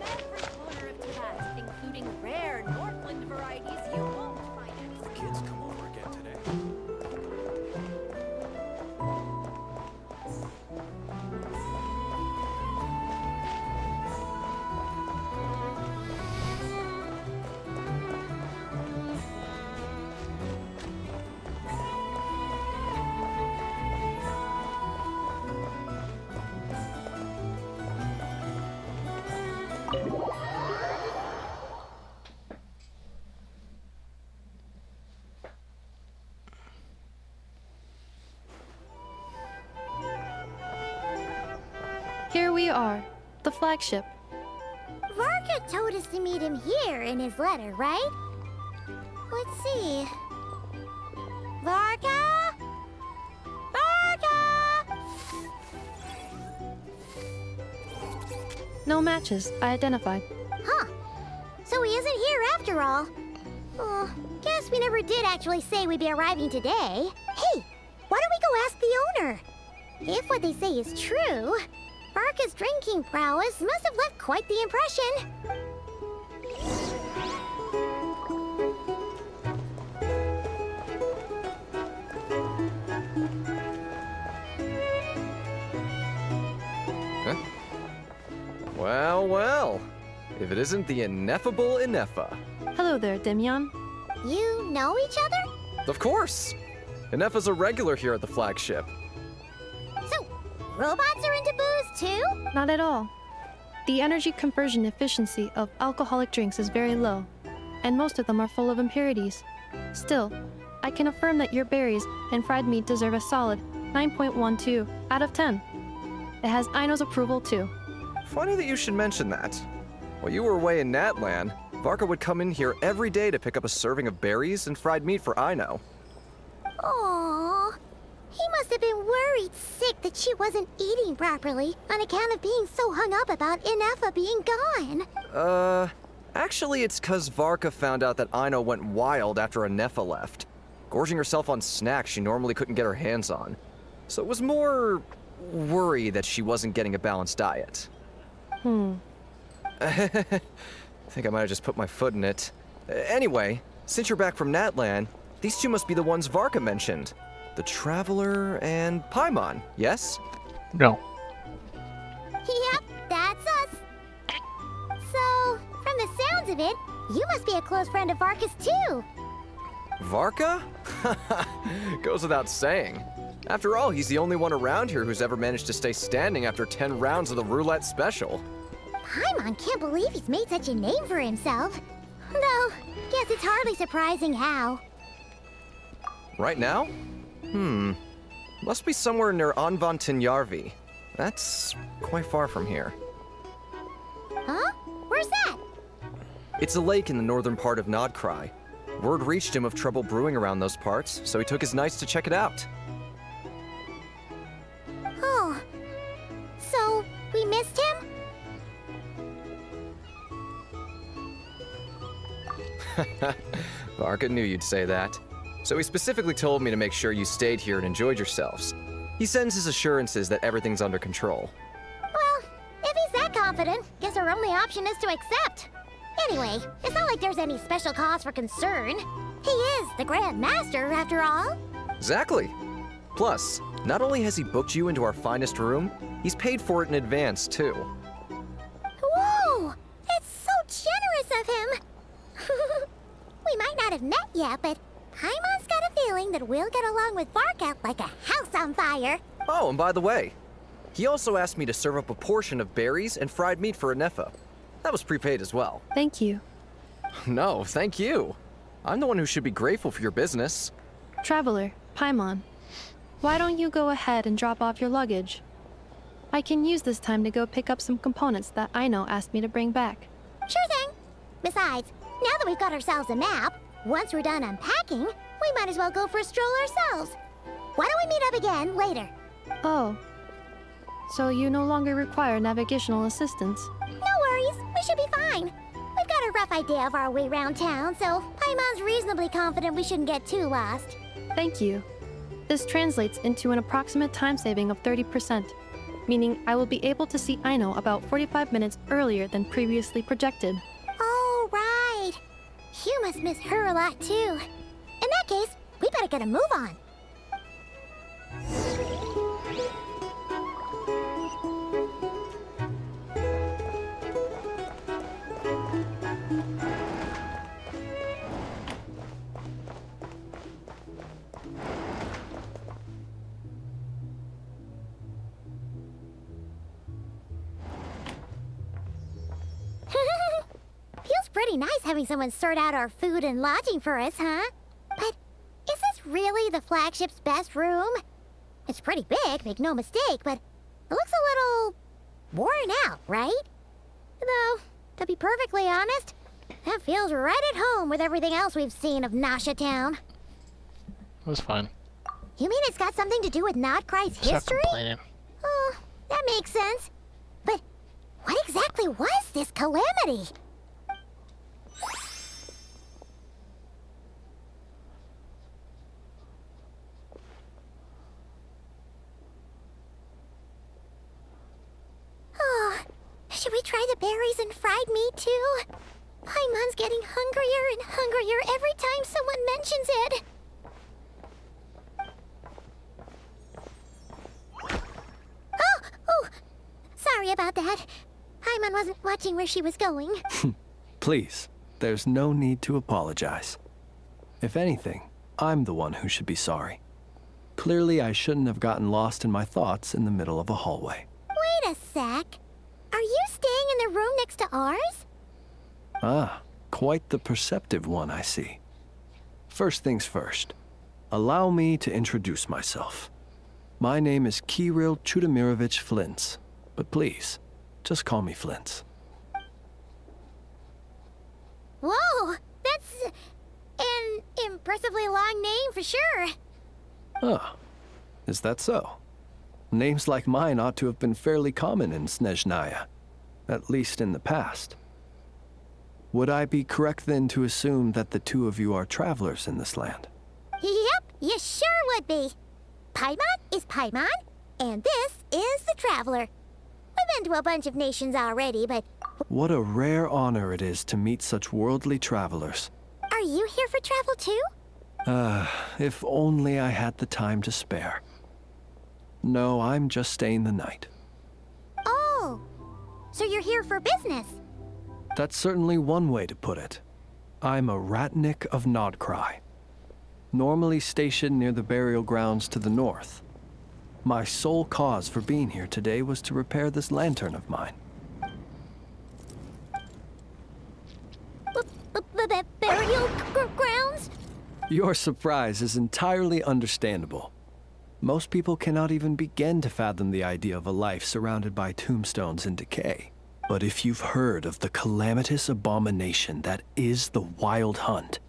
every corner of Tibet, including rare Northland varieties you won't find it. The kids come over again today. Here we are, the flagship. Varka told us to meet him here in his letter, right? Let's see. Varka? Varka! No matches, I identified. Huh. So he isn't here after all. Oh, guess we never did actually say we'd be arriving today. Hey, why don't we go ask the owner? If what they say is true, Varka's drinking prowess must have left quite the impression. Huh? Well, well. If it isn't the ineffable Inefa. Hello there, Demyon. You know each other? Of course! Inefa's a regular here at the flagship. So, robots are into booze too? Not at all. The energy conversion efficiency of alcoholic drinks is very low, and most of them are full of impurities. Still, I can affirm that your berries and fried meat deserve a solid 9.12 out of 10. It has Aino's approval too. Funny that you should mention that. While you were away in Natland, Varka would come in here every day to pick up a serving of berries and fried meat for Aino. Aww. He must have been worried sick that she wasn't eating properly on account of being so hung up about Inefa being gone. Actually it's 'cause Varka found out that Aino went wild after Inefa left, gorging herself on snacks she normally couldn't get her hands on. So it was more worry that she wasn't getting a balanced diet. I think I might have just put my foot in it. Anyway, since you're back from Natland, these two must be the ones Varka mentioned. The Traveler and Paimon, yes? No. Yep, that's us. So, from the sounds of it, you must be a close friend of Varka's too. Varka? Goes without saying. After all, he's the only one around here who's ever managed to stay standing after 10 rounds of the roulette special. Paimon can't believe he's made such a name for himself. Though, Guess it's hardly surprising how. Right now? Must be somewhere near Anvantinjarvi. That's quite far from here. Huh? Where's that? It's a lake in the northern part of Nodcry. Word reached him of trouble brewing around those parts, so he took his knights to check it out. Oh. So, we missed him? Varka knew you'd say that. So he specifically told me to make sure you stayed here and enjoyed yourselves. He sends his assurances that everything's under control. Well, if he's that confident, guess our only option is to accept. Anyway, it's not like there's any special cause for concern. He is the Grand Master, after all. Exactly. Plus, not only has he booked you into our finest room, he's paid for it in advance, too. Whoa! That's so generous of him! We might not have met yet, but Paimon's got a feeling that we'll get along with Varka like a house on fire. Oh, and by the way, he also asked me to serve up a portion of berries and fried meat for Anefa. That was prepaid as well. Thank you. No, thank you. I'm the one who should be grateful for your business. Traveler, Paimon, why don't you go ahead and drop off your luggage? I can use this time to go pick up some components that Aino asked me to bring back. Sure thing. Besides, now that we've got ourselves a map, once we're done unpacking, we might as well go for a stroll ourselves. Why don't we meet up again later? Oh. So you no longer require navigational assistance? No worries, we should be fine. We've got a rough idea of our way around town, so Paimon's reasonably confident we shouldn't get too lost. Thank you. This translates into an approximate time saving of 30%, meaning I will be able to see Aino about 45 minutes earlier than previously projected. Oh, right. You must miss her a lot, too. In that case, we better get a move on. Feels pretty nice having someone sort out our food and lodging for us, huh? But is this really the flagship's best room? It's pretty big, make no mistake, but it looks a little worn out, right? Though, to be perfectly honest, that feels right at home with everything else we've seen of Nasha Town. It was fine. You mean it's got something to do with Nodcry's Stop history? complaining. Oh, that makes sense. But what exactly was this calamity? Oh, should we try the berries and fried meat too? Paimon's getting hungrier and hungrier every time someone mentions it. Oh, sorry about that. Paimon wasn't watching where she was going. Please, there's no need to apologize. If anything, I'm the one who should be sorry. Clearly, I shouldn't have gotten lost in my thoughts in the middle of a hallway. Wait a sec. Are you staying in the room next to ours? Ah, quite the perceptive one, I see. First things first, allow me to introduce myself. My name is Kirill Chudamirovich Flintz, but please, just call me Flintz. Whoa, that's an impressively long name for sure. Ah, is that so? Names like mine ought to have been fairly common in Snezhnaya, at least in the past. Would I be correct then to assume that the two of you are travelers in this land? Yep, you sure would be. Paimon is Paimon, and this is the Traveler. We've been to a bunch of nations already, but... What a rare honor it is to meet such worldly travelers. Are you here for travel too? If only I had the time to spare. No, I'm just staying the night. Oh, so you're here for business? That's certainly one way to put it. I'm a Ratnik of Nodcry, normally stationed near the burial grounds to the north. My sole cause for being here today was to repair this lantern of mine. Burial grounds? Your surprise is entirely understandable. Most people cannot even begin to fathom the idea of a life surrounded by tombstones and decay. But if you've heard of the calamitous abomination that is the Wild Hunt,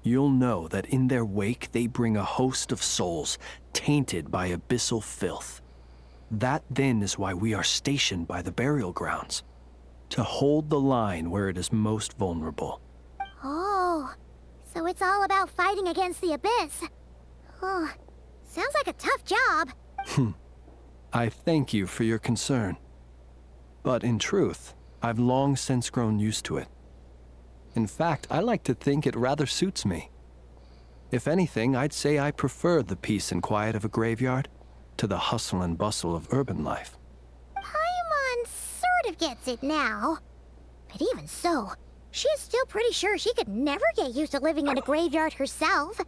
you'll know that in their wake they bring a host of souls tainted by abyssal filth. That then is why we are stationed by the burial grounds, to hold the line where it is most vulnerable. Oh, so it's all about fighting against the abyss. Oh, sounds like a tough job. I thank you for your concern. But in truth, I've long since grown used to it. In fact, I like to think it rather suits me. If anything, I'd say I prefer the peace and quiet of a graveyard to the hustle and bustle of urban life. Paimon sort of gets it now. But even so, she's still pretty sure she could never get used to living in a graveyard herself.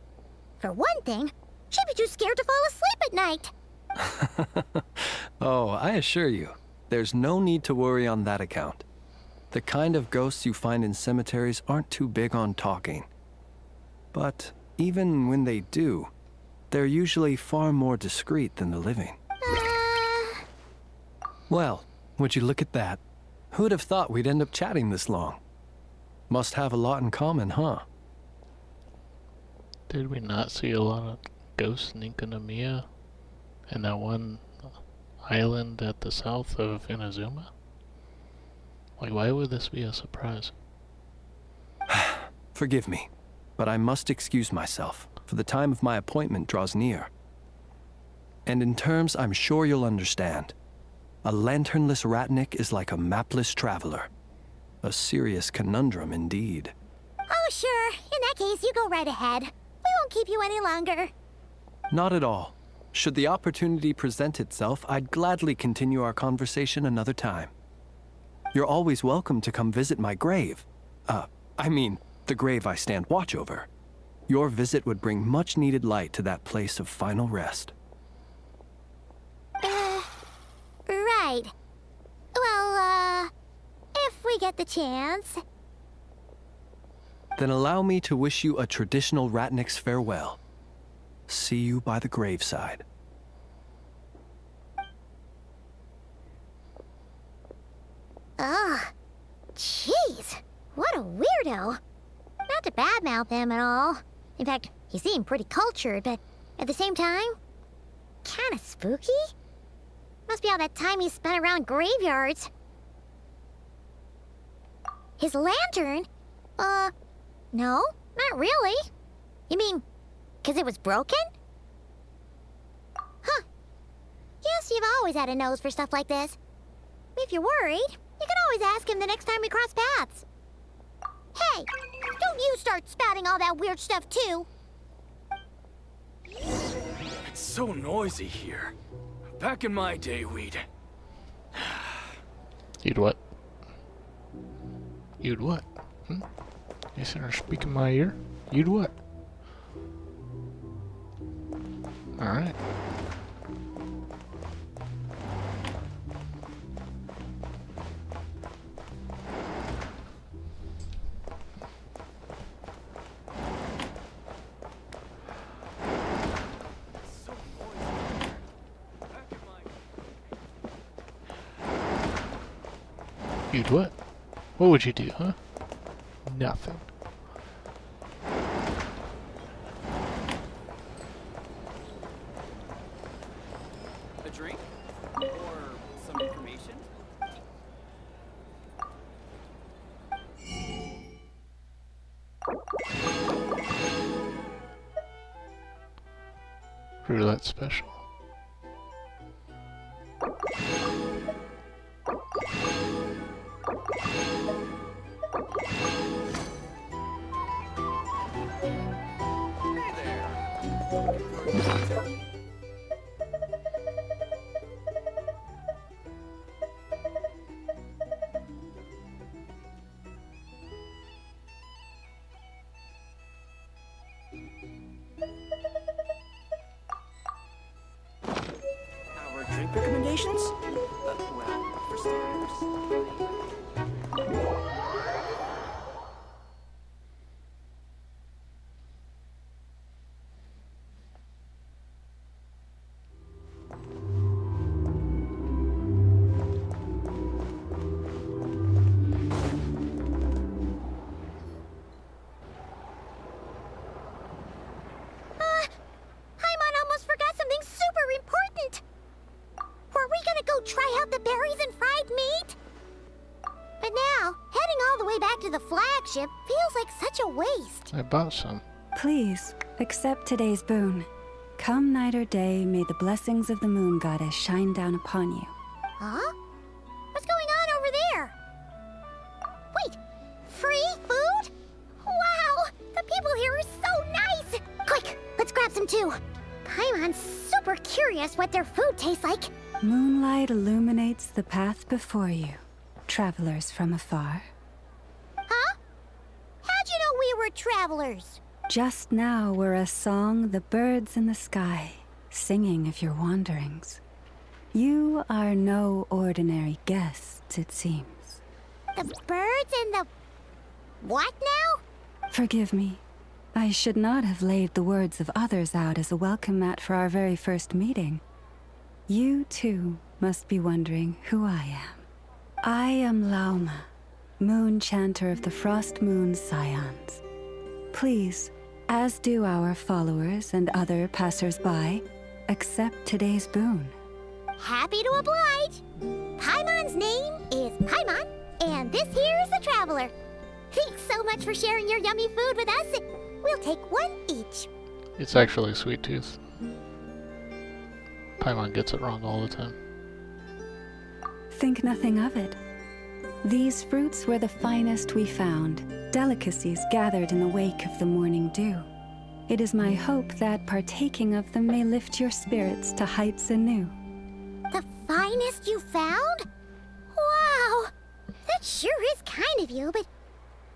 For one thing, she'd be too scared to fall asleep at night. Oh, I assure you, there's no need to worry on that account. The kind of ghosts you find in cemeteries aren't too big on talking. But even when they do, they're usually far more discreet than the living. Well, would you look at that? Who'd have thought we'd end up chatting this long? Must have a lot in common, huh? Did we not see a lot of ghosts in Nikanomiya? And that one island at the south of Inazuma? Like, why would this be a surprise? Forgive me, but I must excuse myself, for the time of my appointment draws near. And in terms I'm sure you'll understand, a lanternless Ratnik is like a mapless traveler. A serious conundrum indeed. Oh, sure. In that case, you go right ahead. We won't keep you any longer. Not at all. Should the opportunity present itself, I'd gladly continue our conversation another time. You're always welcome to come visit my grave. I mean, the grave I stand watch over. Your visit would bring much needed light to that place of final rest. Right. Well, if we get the chance. Then allow me to wish you a traditional Ratnik's farewell. See you by the graveside. Ugh. Jeez. What a weirdo. Not to badmouth him at all. In fact, he seemed pretty cultured, but at the same time, kinda spooky? Must be all that time he spent around graveyards. His lantern? No, not really. You mean, 'cause it was broken? Huh. Guess you've always had a nose for stuff like this. If you're worried, you can always ask him the next time we cross paths. Hey, don't you start spouting all that weird stuff too. It's so noisy here. Back in my day, we'd... You'd what? You'd what? You sitting there speaking my ear? You'd what? Alright. You'd what? What would you do, huh? Nothing. A drink? Or some information? Roulette special. Our drink recommendations? Well, for starters... ship feels like such a waste. I bought some. Please, accept today's boon. Come night or day, may the blessings of the moon goddess shine down upon you. Huh? What's going on over there? Wait, free food? Wow, the people here are so nice! Quick, let's grab some too. Paimon's super curious what their food tastes like. Moonlight illuminates the path before you, travelers from afar. Huh? How'd you know we were travelers? Just now were a song the birds in the sky, singing of your wanderings. You are no ordinary guests, it seems. The birds and the... what now? Forgive me. I should not have laid the words of others out as a welcome mat for our very first meeting. You, too, must be wondering who I am. I am Lauma, moon chanter of the Frost Moon Scions. Please, as do our followers and other passers-by, accept today's boon. Happy to oblige. Paimon's name is Paimon, and this here is the Traveler. Thanks so much for sharing your yummy food with us. We'll take one each. It's actually Sweet Tooth. Paimon gets it wrong all the time. Think nothing of it. These fruits were the finest we found, delicacies gathered in the wake of the morning dew. It is my hope that partaking of them may lift your spirits to heights anew. The finest you found? Wow! That sure is kind of you, but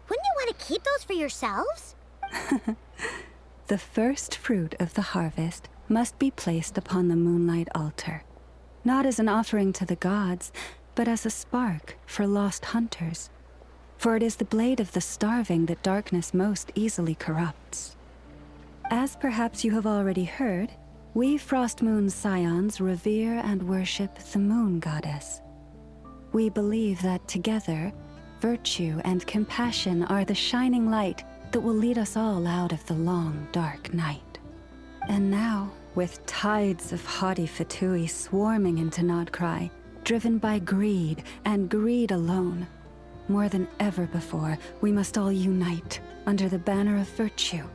wouldn't you want to keep those for yourselves? The first fruit of the harvest must be placed upon the moonlight altar, not as an offering to the gods, but as a spark for lost hunters. For it is the blade of the starving that darkness most easily corrupts. As perhaps you have already heard, we Frost Moon Scions revere and worship the moon goddess. We believe that together, virtue and compassion are the shining light that will lead us all out of the long, dark night. And now, with tides of haughty Fatui swarming into Nodcry, driven by greed and greed alone, more than ever before, we must all unite under the banner of virtue.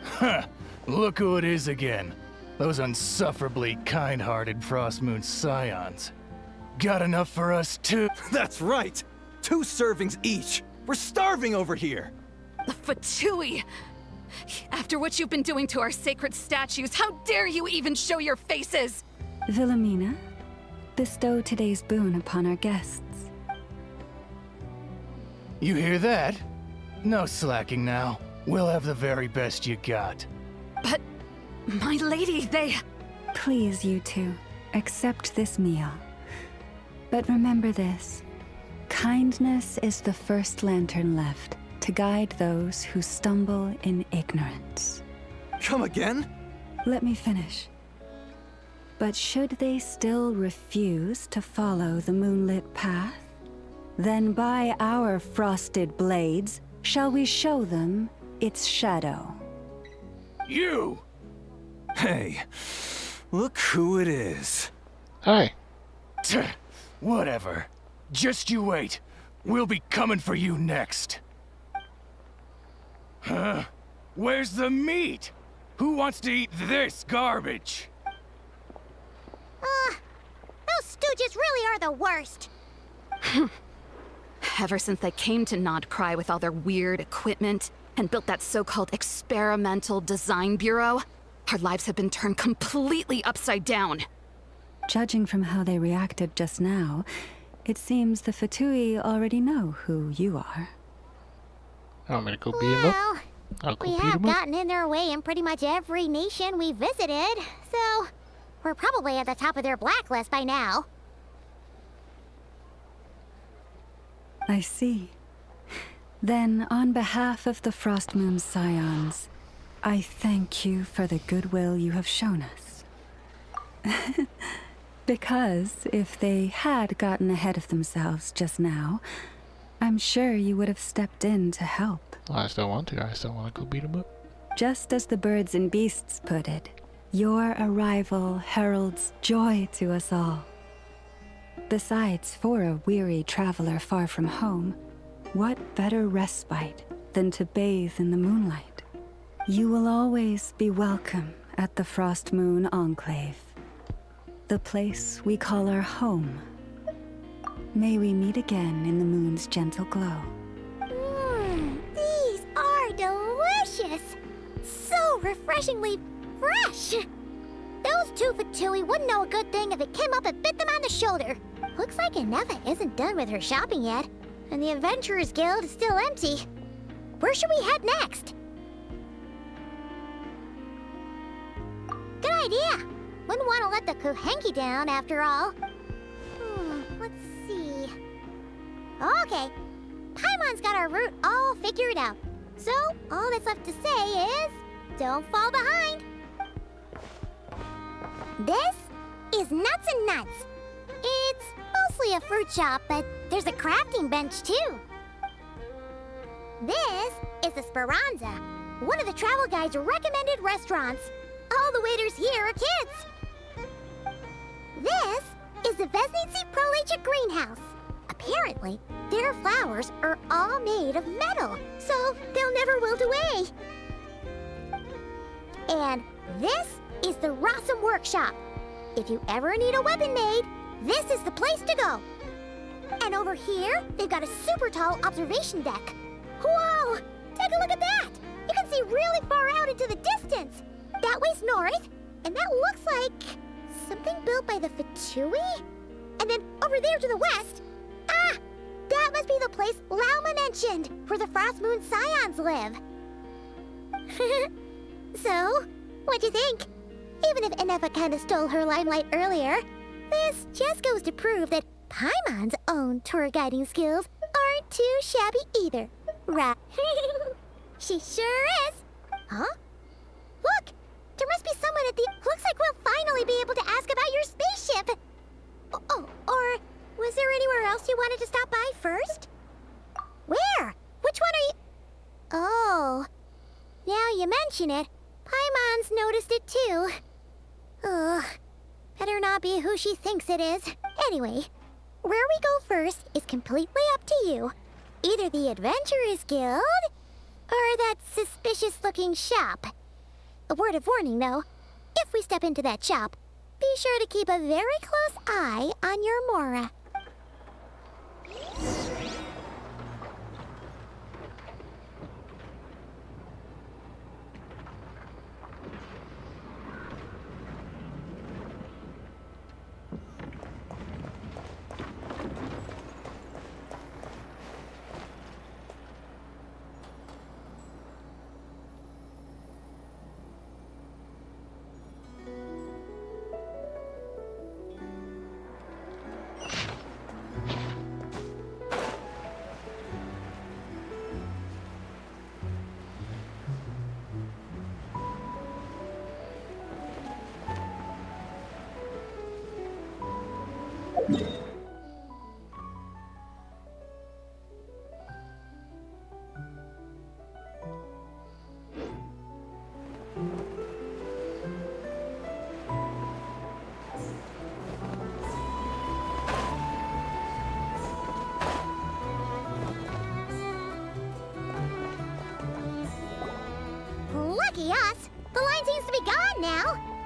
Huh, look who it is again. Those unsufferably kind-hearted Frost Moon Scions. Got enough for us too? That's right! 2 servings each! We're starving over here! Fatui! After what you've been doing to our sacred statues, how dare you even show your faces? Wilhelmina, bestow today's boon upon our guests. You hear that? No slacking now. We'll have the very best you got. But, my lady, they... Please, you two, accept this meal. But remember this. Kindness is the first lantern left to guide those who stumble in ignorance. Come again? Let me finish. But should they still refuse to follow the moonlit path, then by our frosted blades shall we show them its shadow. You! Hey, look who it is. Hi. Whatever. Just you wait. We'll be coming for you next. Huh? Where's the meat? Who wants to eat this garbage? Those stooges really are the worst. Ever since they came to Nodcry with all their weird equipment and built that so-called experimental design bureau, our lives have been turned completely upside down. Judging from how they reacted just now, it seems the Fatui already know who you are. Want me to go beat him up? I'll go We beat have him up. gotten in their way in pretty much every nation we visited, so we're probably at the top of their blacklist by now. I see. Then, on behalf of the Frost Moon Scions, I thank you for the goodwill you have shown us. Because if they had gotten ahead of themselves just now, I'm sure you would have stepped in to help. Well, I still want to. I still want to go beat him up. Just as the birds and beasts put it, your arrival heralds joy to us all. Besides, for a weary traveler far from home, what better respite than to bathe in the moonlight. You will always be welcome at the Frost Moon Enclave, the place we call our home. May we meet again in the moon's gentle glow. These are delicious! So refreshingly fresh! Those two Fatui wouldn't know a good thing if it came up and bit them on the shoulder. Looks like Inefa isn't done with her shopping yet, and the Adventurers Guild is still empty. Where should we head next? Good idea! Wouldn't want to let the Kuhenki down, after all. Let's see... Okay, Paimon's got our route all figured out. So, all that's left to say is... don't fall behind! This is Nuts and Nuts. It's mostly a fruit shop, but there's a crafting bench, too. This is the Speranza, one of the travel guide's recommended restaurants. All the waiters here are kids. This is the Vesnitsi Prolecha greenhouse. Apparently, their flowers are all made of metal, so they'll never wilt away. And this is the Rossum Workshop. If you ever need a weapon made, this is the place to go. And over here, they've got a super tall observation deck. Whoa! Take a look at that! You can see really far out into the distance. That way's north, and that looks like something built by the Fatui? And then over there to the west, that must be the place Lauma mentioned, where the Frost Moon Scions live. So, what'd you think? Even if Inefa kinda stole her limelight earlier, this just goes to prove that Paimon's own tour guiding skills aren't too shabby either. Right? She sure is. Huh? Look! There must be someone at the... Looks like we'll finally be able to ask about your spaceship! Oh, or was there anywhere else you wanted to stop by first? Where? Which one are you... Oh. Now you mention it, Paimon's noticed it too. Ugh. Better not be who she thinks it is. Anyway, where we go first is completely up to you. Either the Adventurers Guild, or that suspicious-looking shop. A word of warning, though. If we step into that shop, be sure to keep a very close eye on your Mora. Lucky us! The line seems to be gone now.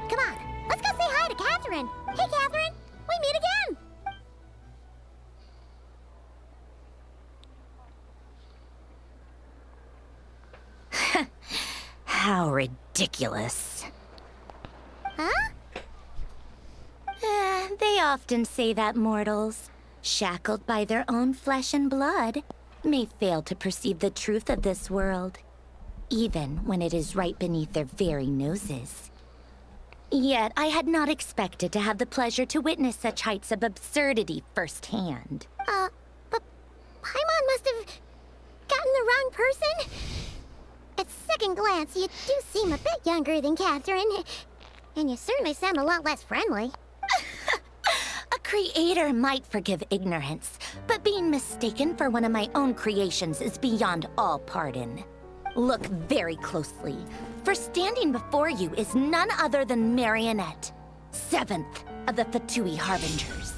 Come on, let's go say hi to Catherine. Hey, Catherine, we meet again. How ridiculous. Huh? They often say that mortals, shackled by their own flesh and blood, may fail to perceive the truth of this world, even when it is right beneath their very noses. Yet I had not expected to have the pleasure to witness such heights of absurdity firsthand. But Paimon must have gotten the wrong person. At second glance, you do seem a bit younger than Catherine, and you certainly sound a lot less friendly. A creator might forgive ignorance, but being mistaken for one of my own creations is beyond all pardon. Look very closely, for standing before you is none other than Marionette, 7th of the Fatui Harbingers.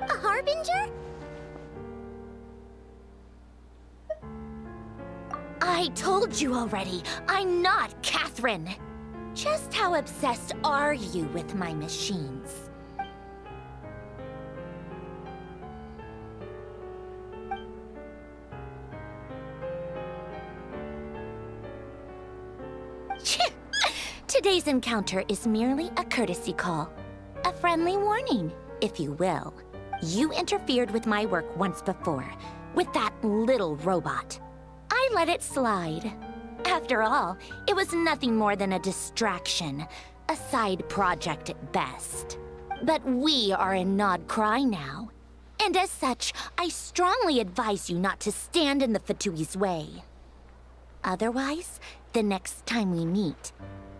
A Harbinger? I told you already, I'm not Catherine. Just how obsessed are you with my machines? Today's encounter is merely a courtesy call. A friendly warning, if you will. You interfered with my work once before, with that little robot. I let it slide. After all, it was nothing more than a distraction, a side project at best. But we are in Nod Cry now, and as such, I strongly advise you not to stand in the Fatui's way. Otherwise, the next time we meet,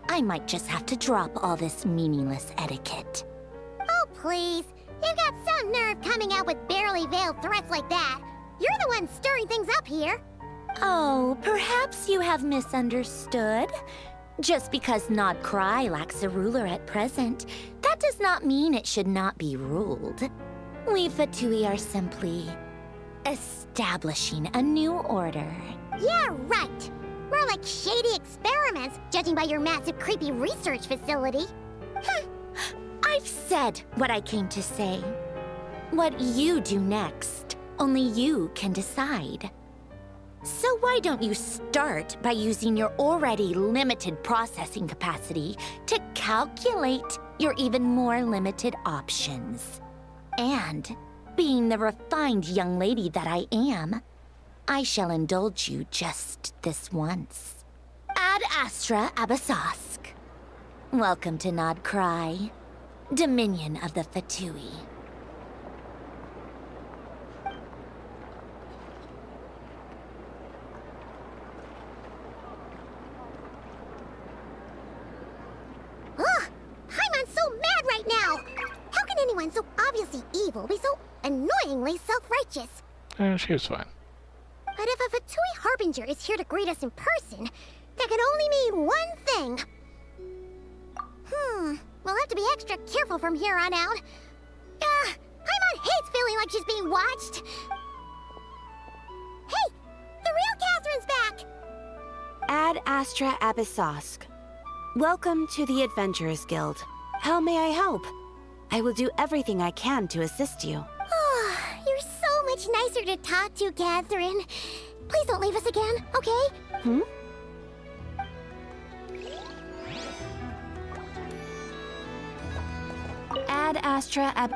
I might just have to drop all this meaningless etiquette. Oh, please. You've got some nerve coming out with barely veiled threats like that. You're the one stirring things up here. Oh, perhaps you have misunderstood. Just because Nod Cry lacks a ruler at present, that does not mean it should not be ruled. We Fatui are simply establishing a new order. Yeah, right. More like shady experiments, judging by your massive, creepy research facility. I've said what I came to say. What you do next, only you can decide. So why don't you start by using your already limited processing capacity to calculate your even more limited options? And, being the refined young lady that I am, I shall indulge you just this once. Ad Astra Abyssosque. Welcome to Nod Cry, Dominion of the Fatui. Ugh! Paimon's so mad right now! How can anyone so obviously evil be so annoyingly self-righteous? She was fine. But if a Fatui Harbinger is here to greet us in person, that can only mean one thing. We'll have to be extra careful from here on out. Paimon hates feeling like she's being watched. Hey! The real Catherine's back! Ad Astra Abyssosque. Welcome to the Adventurers Guild. How may I help? I will do everything I can to assist you. You're so much nicer to talk to, Catherine. Please don't leave us again, okay? Ad Astra Ab...